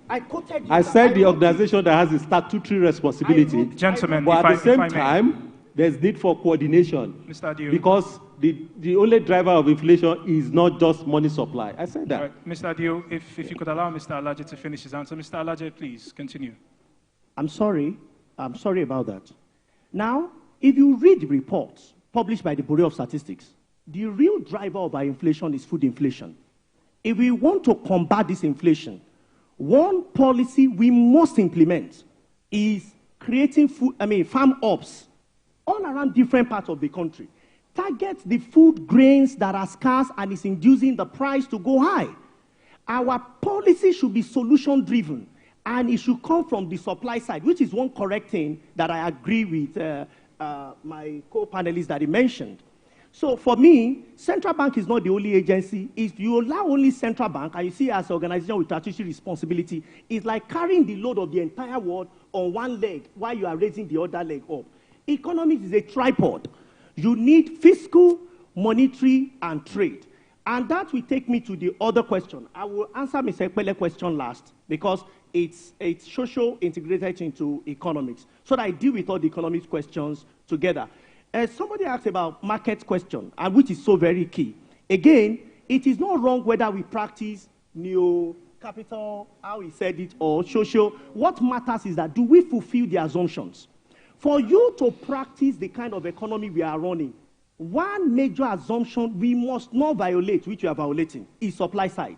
I quoted you. I said the organization that has the statutory responsibility. Gentlemen, but at the same time, there's need for coordination. Mr. Adio. Because the only driver of inflation is not just money supply. I said that. Right. Mr. Adio, if you could allow Mr. Alaje to finish his answer. Mr. Alaje, please continue. I'm sorry about that. Now, if you read the reports published by the Bureau of Statistics, The real driver of our inflation is food inflation. If we want to combat this inflation, one policy we must implement is creating farm ops all around different parts of the country. Target the food grains that are scarce and is inducing the price to go high. Our policy should be solution-driven, and it should come from the supply side, which is one correct thing that I agree with my co-panelists that he mentioned. So for me, central bank is not the only agency. If you allow only central bank, and you see as an organization with statutory responsibility, it's like carrying the load of the entire world on one leg while you are raising the other leg up. Economics is a tripod. You need fiscal, monetary, and trade. And that will take me to the other question. I will answer Mr. Ekpele's question last because it's social integrated into economics. So that I deal with all the economics questions together. Somebody asked about market question, and which is so very key. Again, it is not wrong whether we practice neo-capital, how he said it, or social. What matters is that do we fulfill the assumptions? For you to practice the kind of economy we are running, one major assumption we must not violate, which we are violating, is supply side.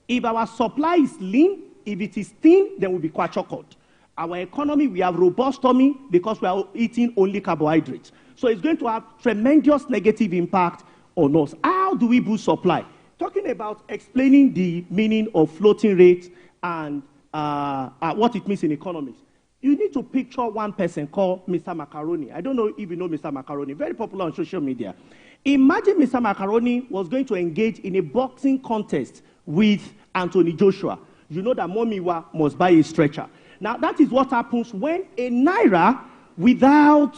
If our supply is lean, if it is thin, then we'll be quite chocolate. Our economy, we have robust tummy because we are eating only carbohydrates. So it's going to have tremendous negative impact on us. How do we boost supply? Talking about explaining the meaning of floating rate and what it means in economics. You need to picture one person called Mr. Macaroni. I don't know if you know Mr. Macaroni, very popular on social media. Imagine Mr. Macaroni was going to engage in a boxing contest with Anthony Joshua. You know that Momiwa must buy a stretcher. Now, that is what happens when a naira without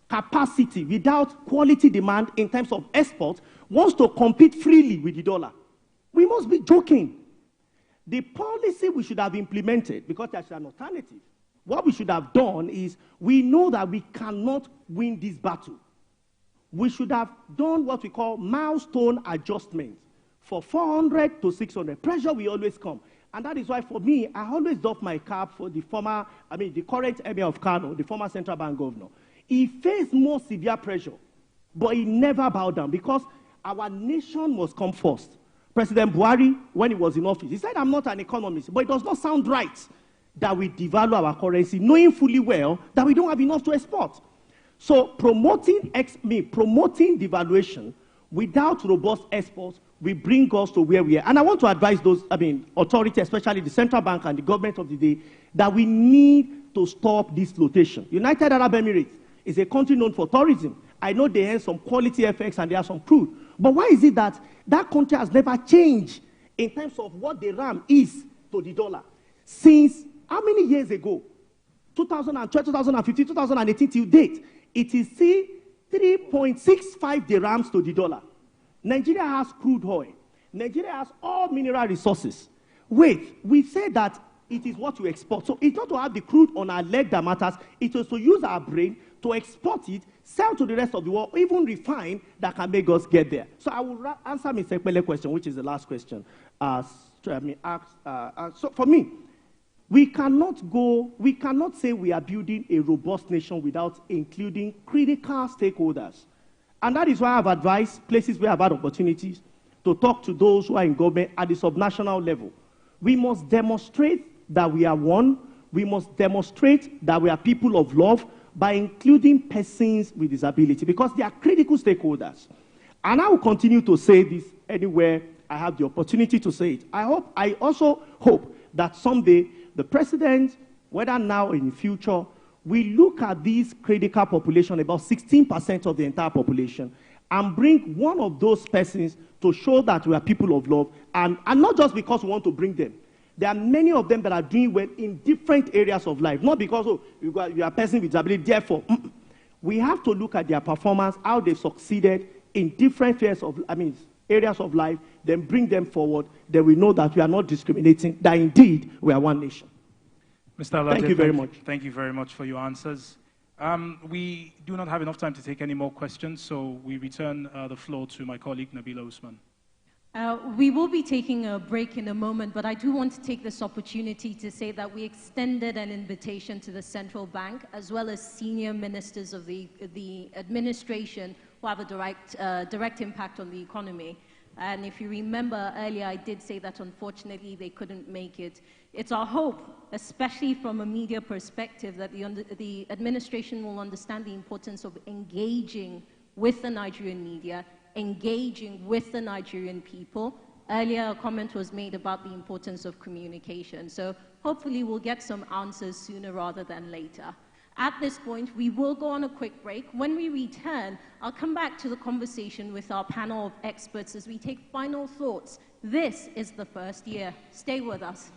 capacity, without quality demand in terms of export, wants to compete freely with the dollar. We must be joking. The policy we should have implemented, because there's an alternative, what we should have done is, we know that we cannot win this battle. We should have done what we call milestone adjustment. For 400 to 600, pressure will always come. And that is why, for me, I always doff my cap for the current Emir of Kano, the former central bank governor. He faced more severe pressure, but he never bowed down because our nation must come first. President Buhari, when he was in office, he said, I'm not an economist, but it does not sound right that we devalue our currency, knowing fully well that we don't have enough to export. So promoting devaluation without robust exports will bring us to where we are. And I want to advise those, authorities, especially the central bank and the government of the day, that we need to stop this flotation. United Arab Emirates is a country known for tourism. I know they have some quality effects and they have some crude. But why is it that that country has never changed in terms of what the RAM is to the dollar? Since how many years ago? 2012, 2015, 2018 till date. It is still 3.65 dirhams to the dollar. Nigeria has crude oil. Nigeria has all mineral resources. Wait, we said that it is what we export. So it's not to have the crude on our leg that matters. It is to use our brain to export it, sell to the rest of the world, even refine that can make us get there. So I will answer Mr. Ekpele's question, which is the last question. So for me, we cannot say we are building a robust nation without including critical stakeholders. And that is why I've advised places where I've had opportunities to talk to those who are in government at the subnational level. We must demonstrate that we are one. We must demonstrate that we are people of love by including persons with disability because they are critical stakeholders. And I will continue to say this anywhere I have the opportunity to say it. I also hope that someday the president, whether now or in the future, will look at this critical population, about 16% of the entire population, and bring one of those persons to show that we are people of love, and not just because we want to bring them. There are many of them that are doing well in different areas of life, not because you are a person with disability, therefore. We have to look at their performance, how they succeeded in different areas of life, then bring them forward, then we know that we are not discriminating, that indeed we are one nation. Mr. Alade, thank you very much. Thank you very much for your answers. We do not have enough time to take any more questions, so we return the floor to my colleague, Nabila Usman. We will be taking a break in a moment, but I do want to take this opportunity to say that we extended an invitation to the central bank, as well as senior ministers of the administration, will have a direct impact on the economy. And if you remember earlier, I did say that unfortunately they couldn't make it. It's our hope, especially from a media perspective, that the administration will understand the importance of engaging with the Nigerian media, engaging with the Nigerian people. Earlier, a comment was made about the importance of communication. So hopefully we'll get some answers sooner rather than later. At this point, we will go on a quick break. When we return, I'll come back to the conversation with our panel of experts as we take final thoughts. This is the first year. Stay with us.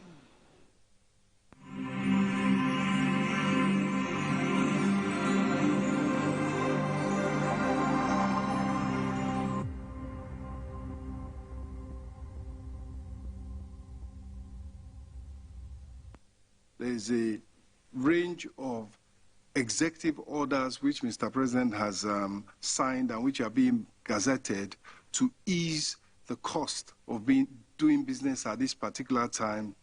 There's a range of executive orders which Mr. President has signed and which are being gazetted to ease the cost of doing business at this particular time.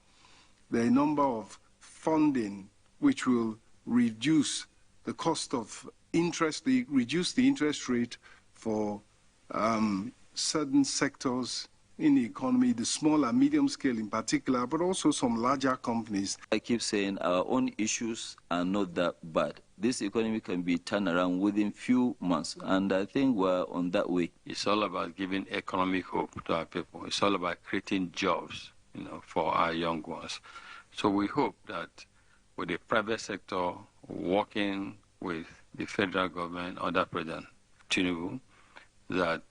There are a number of funding which will reduce the cost of interest, reduce the interest rate for certain sectors in the economy, the small and medium scale in particular, but also some larger companies. I keep saying our own issues are not that bad. This economy can be turned around within few months, and I think we're on that way. It's all about giving economic hope to our people. It's all about creating jobs, for our young ones. So we hope that with the private sector working with the federal government under President Tinubu, that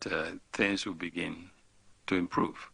things will begin to improve.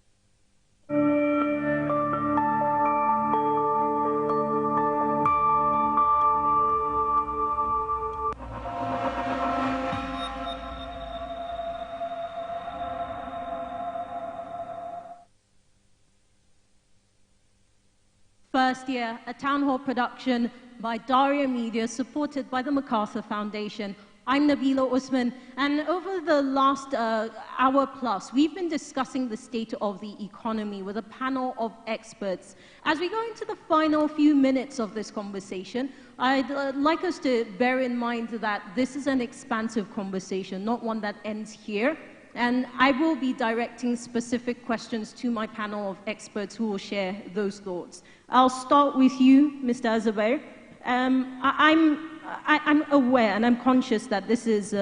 First year, a town hall production by Daria Media, supported by the MacArthur Foundation. I'm Nabila Usman, and over the last hour plus, we've been discussing the state of the economy with a panel of experts. As we go into the final few minutes of this conversation, I'd like us to bear in mind that this is an expansive conversation, not one that ends here. And I will be directing specific questions to my panel of experts who will share those thoughts. I'll start with you, Mr. Azubair. I'm aware and I'm conscious that this is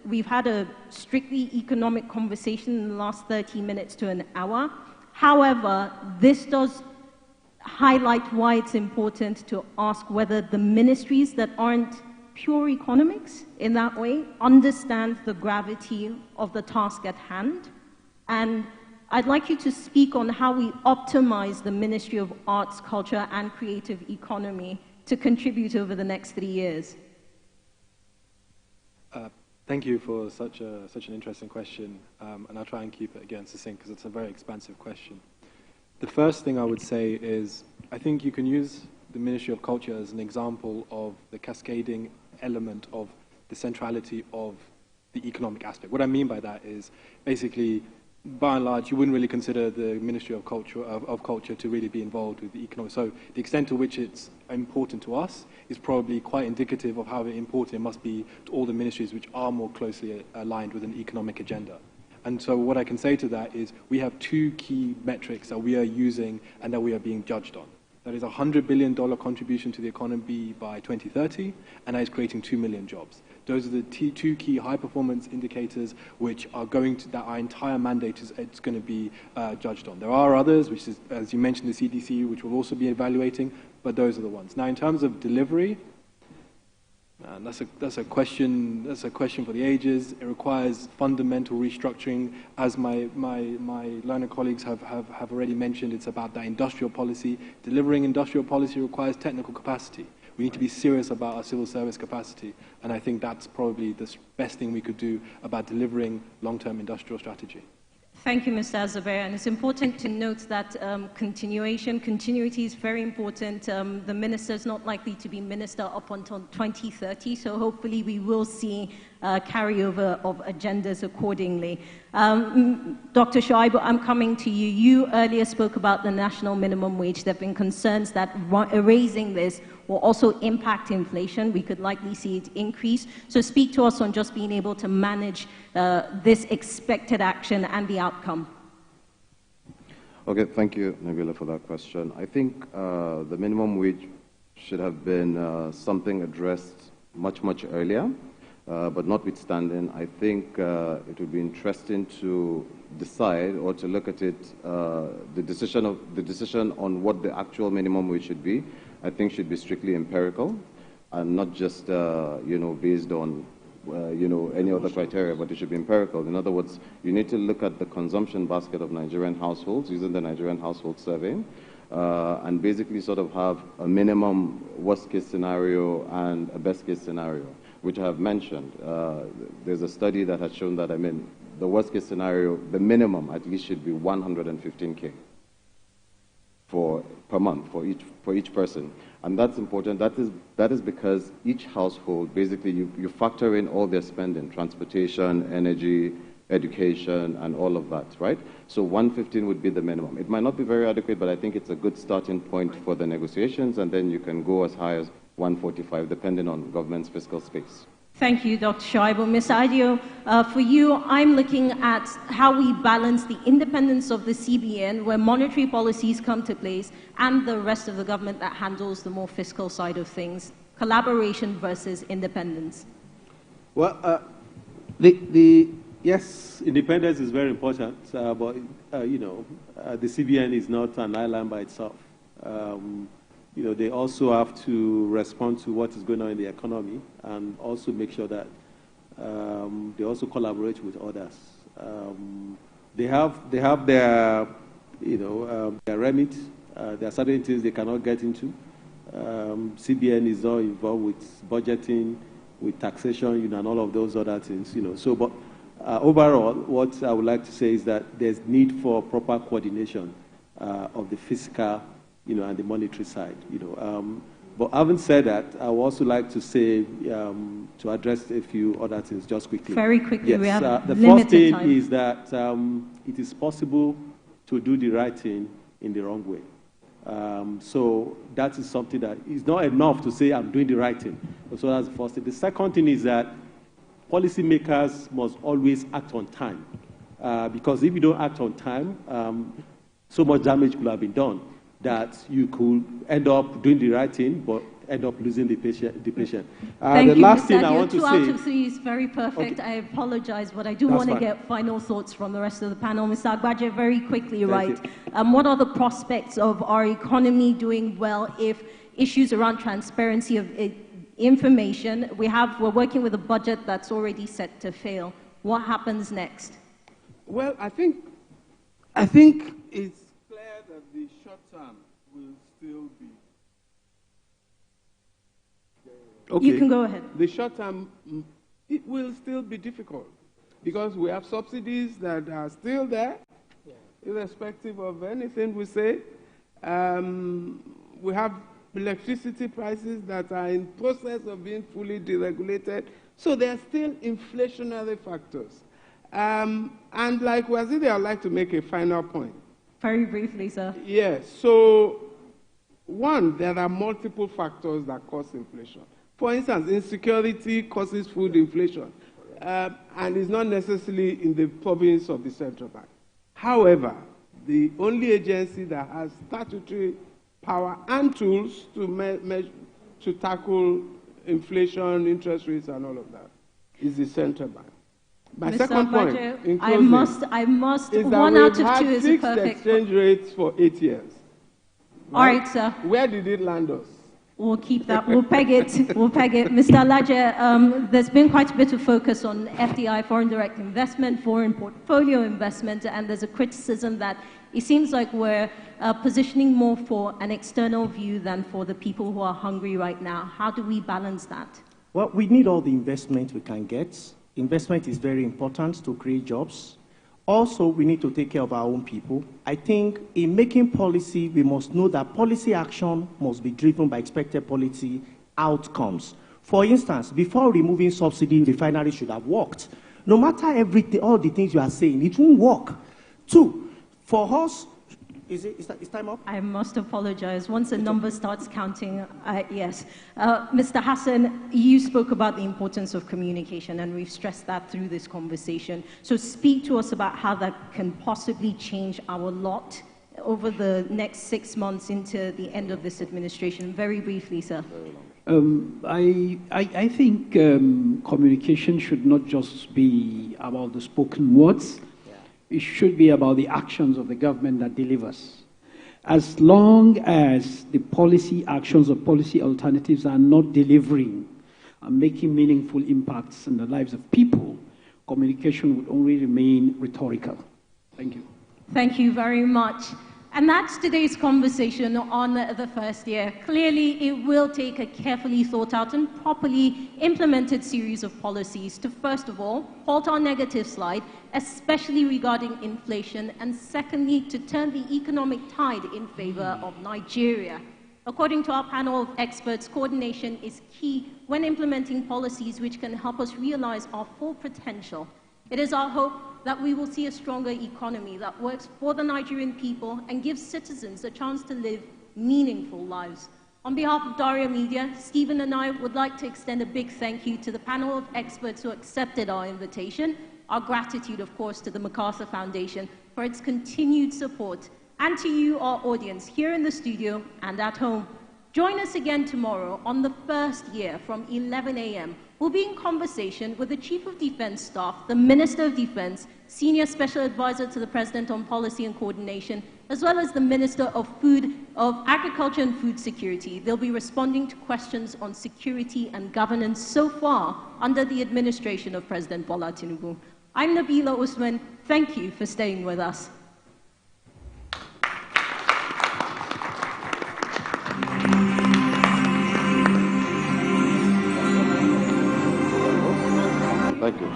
we've had a strictly economic conversation in the last 30 minutes to an hour. However, this does highlight why it's important to ask whether the ministries that aren't pure economics in that way understand the gravity of the task at hand. And I'd like you to speak on how we optimize the Ministry of Arts, Culture and Creative Economy to contribute over the next 3 years. Thank you for such an interesting question, and I'll try and keep it again succinct because it's a very expansive question. The first thing I would say is I think you can use the Ministry of Culture as an example of the cascading element of the centrality of the economic aspect. What I mean by that is basically, by and large, you wouldn't really consider the Ministry of Culture to really be involved with the economic. So the extent to which it's important to us is probably quite indicative of how important it must be to all the ministries which are more closely aligned with an economic agenda. And so what I can say to that is we have two key metrics that we are using and that we are being judged on. That is a $100 billion contribution to the economy by 2030, and that is creating 2 million jobs. Those are the two key high-performance indicators which are going to, that our entire mandate is it's going to be judged on. There are others, which is, as you mentioned, the CDC, which will also be evaluating, but those are the ones. Now, in terms of delivery, that's a question for the ages. It requires fundamental restructuring. As my learned colleagues have already mentioned, it's about that industrial policy. Delivering industrial policy requires technical capacity. We need to be serious about our civil service capacity, and I think that's probably the best thing we could do about delivering long-term industrial strategy. Thank you, Mr. Azubair. And it's important to note that continuity is very important. The minister is not likely to be minister up until 2030, so hopefully we will see carryover of agendas accordingly. Dr. Shuaibu, I'm coming to you. You earlier spoke about the national minimum wage. There have been concerns that raising this will also impact inflation. We could likely see it increase. So speak to us on just being able to manage this expected action and the outcome. Okay, thank you, Nabila, for that question. I think the minimum wage should have been something addressed much earlier. But notwithstanding, I think it would be interesting to decide or to look at it, the decision on what the actual minimum wage should be, I think should be strictly empirical and not just, based on, any other criteria, but it should be empirical. In other words, you need to look at the consumption basket of Nigerian households using the Nigerian Household Survey and basically sort of have a minimum worst case scenario and a best case scenario, which I have mentioned. There's a study that has shown that, the worst case scenario, the minimum at least should be 115K per month for each person. And that's important. That is because each household, basically you factor in all their spending, transportation, energy, education, and all of that, right? So 115 would be the minimum. It might not be very adequate, but I think it's a good starting point for the negotiations, and then you can go as high as 145, depending on government's fiscal space. Thank you, Dr. Shuaibu. Ms. Adio, for you, I'm looking at how we balance the independence of the CBN, where monetary policies come to place, and the rest of the government that handles the more fiscal side of things. Collaboration versus independence. Well, yes, independence is very important, but, the CBN is not an island by itself. They also have to respond to what is going on in the economy and also make sure that they also collaborate with others. They have their, their remit. There are certain things they cannot get into. CBN is not involved with budgeting, with taxation, and all of those other things, So, but overall, what I would like to say is that there's need for proper coordination of the fiscal and the monetary side, But having said that, I would also like to say, to address a few other things just quickly. Very quickly, yes, we have the limited first thing time. is that it is possible to do the right thing in the wrong way. So that is something that is not enough to say I'm doing the right thing. So that's the first thing. The second thing is that policymakers must always act on time. Because if you don't act on time, so much damage could have been done that you could end up doing the right thing, but end up losing the patient. Thank the you, last Mr. thing Adio. I want to 2 say... out of 3 is very perfect. Okay. I apologize, but I do That's want to fine. get final thoughts from the rest of the panel. Mr. Agbaje, very quickly, Thank right? What are the prospects of our economy doing well if issues around transparency of information, we're working with a budget that's already set to fail. What happens next? Well, I think it's clear that the short term will still be. Okay. You can go ahead. The short term, it will still be difficult because we have subsidies that are still there, irrespective of anything we say. We have electricity prices that are in process of being fully deregulated. So there are still inflationary factors. And like Waziri, I'd like to make a final point. Very briefly, sir. Yes. So, one, there are multiple factors that cause inflation. For instance, insecurity causes food inflation, and is not necessarily in the province of the central bank. However, the only agency that has statutory power and tools to tackle inflation, interest rates, and all of that is the central bank. My Mr. second point, Agbaje, in closing, I must. is that 1 we've out of had 2 is a fixed perfect. exchange rates for 8 years. All right, sir. Where did it land us? We'll keep that. We'll peg it. We'll peg it. Mr. Alaje, there's been quite a bit of focus on FDI, foreign direct investment, foreign portfolio investment, and there's a criticism that it seems like we're positioning more for an external view than for the people who are hungry right now. How do we balance that? Well, we need all the investment we can get. Investment is very important to create jobs. Also, we need to take care of our own people. I think in making policy, we must know that policy action must be driven by expected policy outcomes. For instance, before removing subsidy, refineries should have worked. No matter everything, all the things you are saying, it won't work. 2, for us, is time up? I must apologize. Once the number starts counting, yes. Mr. Hassan, you spoke about the importance of communication, and we've stressed that through this conversation. So speak to us about how that can possibly change our lot over the next 6 months into the end of this administration. Very briefly, sir. I think communication should not just be about the spoken words. It should be about the actions of the government that delivers. As long as the policy actions or policy alternatives are not delivering and making meaningful impacts in the lives of people, communication would only remain rhetorical. Thank you. Thank you very much. And that's today's conversation on the first year. Clearly, it will take a carefully thought out and properly implemented series of policies to, first of all, halt our negative slide, especially regarding inflation, and secondly, to turn the economic tide in favor of Nigeria. According to our panel of experts, coordination is key when implementing policies which can help us realize our full potential. It is our hope that we will see a stronger economy that works for the Nigerian people and gives citizens a chance to live meaningful lives. On behalf of Daria Media, Stephen and I would like to extend a big thank you to the panel of experts who accepted our invitation. Our gratitude, of course, to the MacArthur Foundation for its continued support, and to you, our audience, here in the studio and at home. Join us again tomorrow on the first year from 11 a.m. We'll be in conversation with the Chief of Defense Staff, the Minister of Defense, Senior Special Advisor to the President on Policy and Coordination, as well as the Minister of Agriculture and Food Security. They'll be responding to questions on security and governance so far under the administration of President Bola Tinubu. I'm Nabila Usman. Thank you for staying with us. Thank you.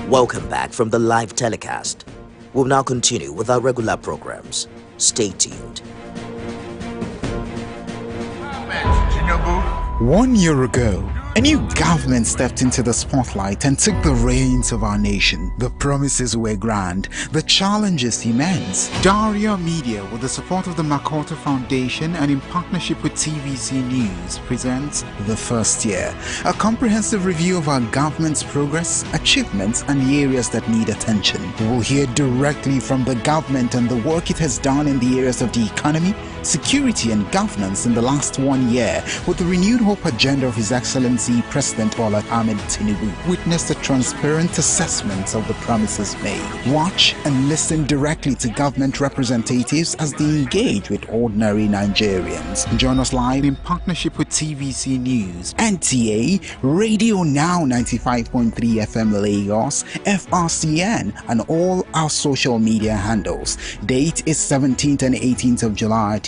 Welcome back from the live telecast. We'll now continue with our regular programs. Stay tuned. 1 year ago, a new government stepped into the spotlight and took the reins of our nation. The promises were grand, the challenges immense. Daria Media, with the support of the MacArthur Foundation and in partnership with TVC News, presents The First Year, a comprehensive review of our government's progress, achievements, and the areas that need attention. We will hear directly from the government and the work it has done in the areas of the economy, security, and governance in the last 1 year, with the renewed hope agenda of His Excellency President Bola Ahmed Tinubu. Witness the transparent assessments of the promises made. Watch and listen directly to government representatives as they engage with ordinary Nigerians. Join us live in partnership with TVC News, NTA, Radio Now 95.3 FM Lagos, FRCN, and all our social media handles. Date is 17th and 18th of July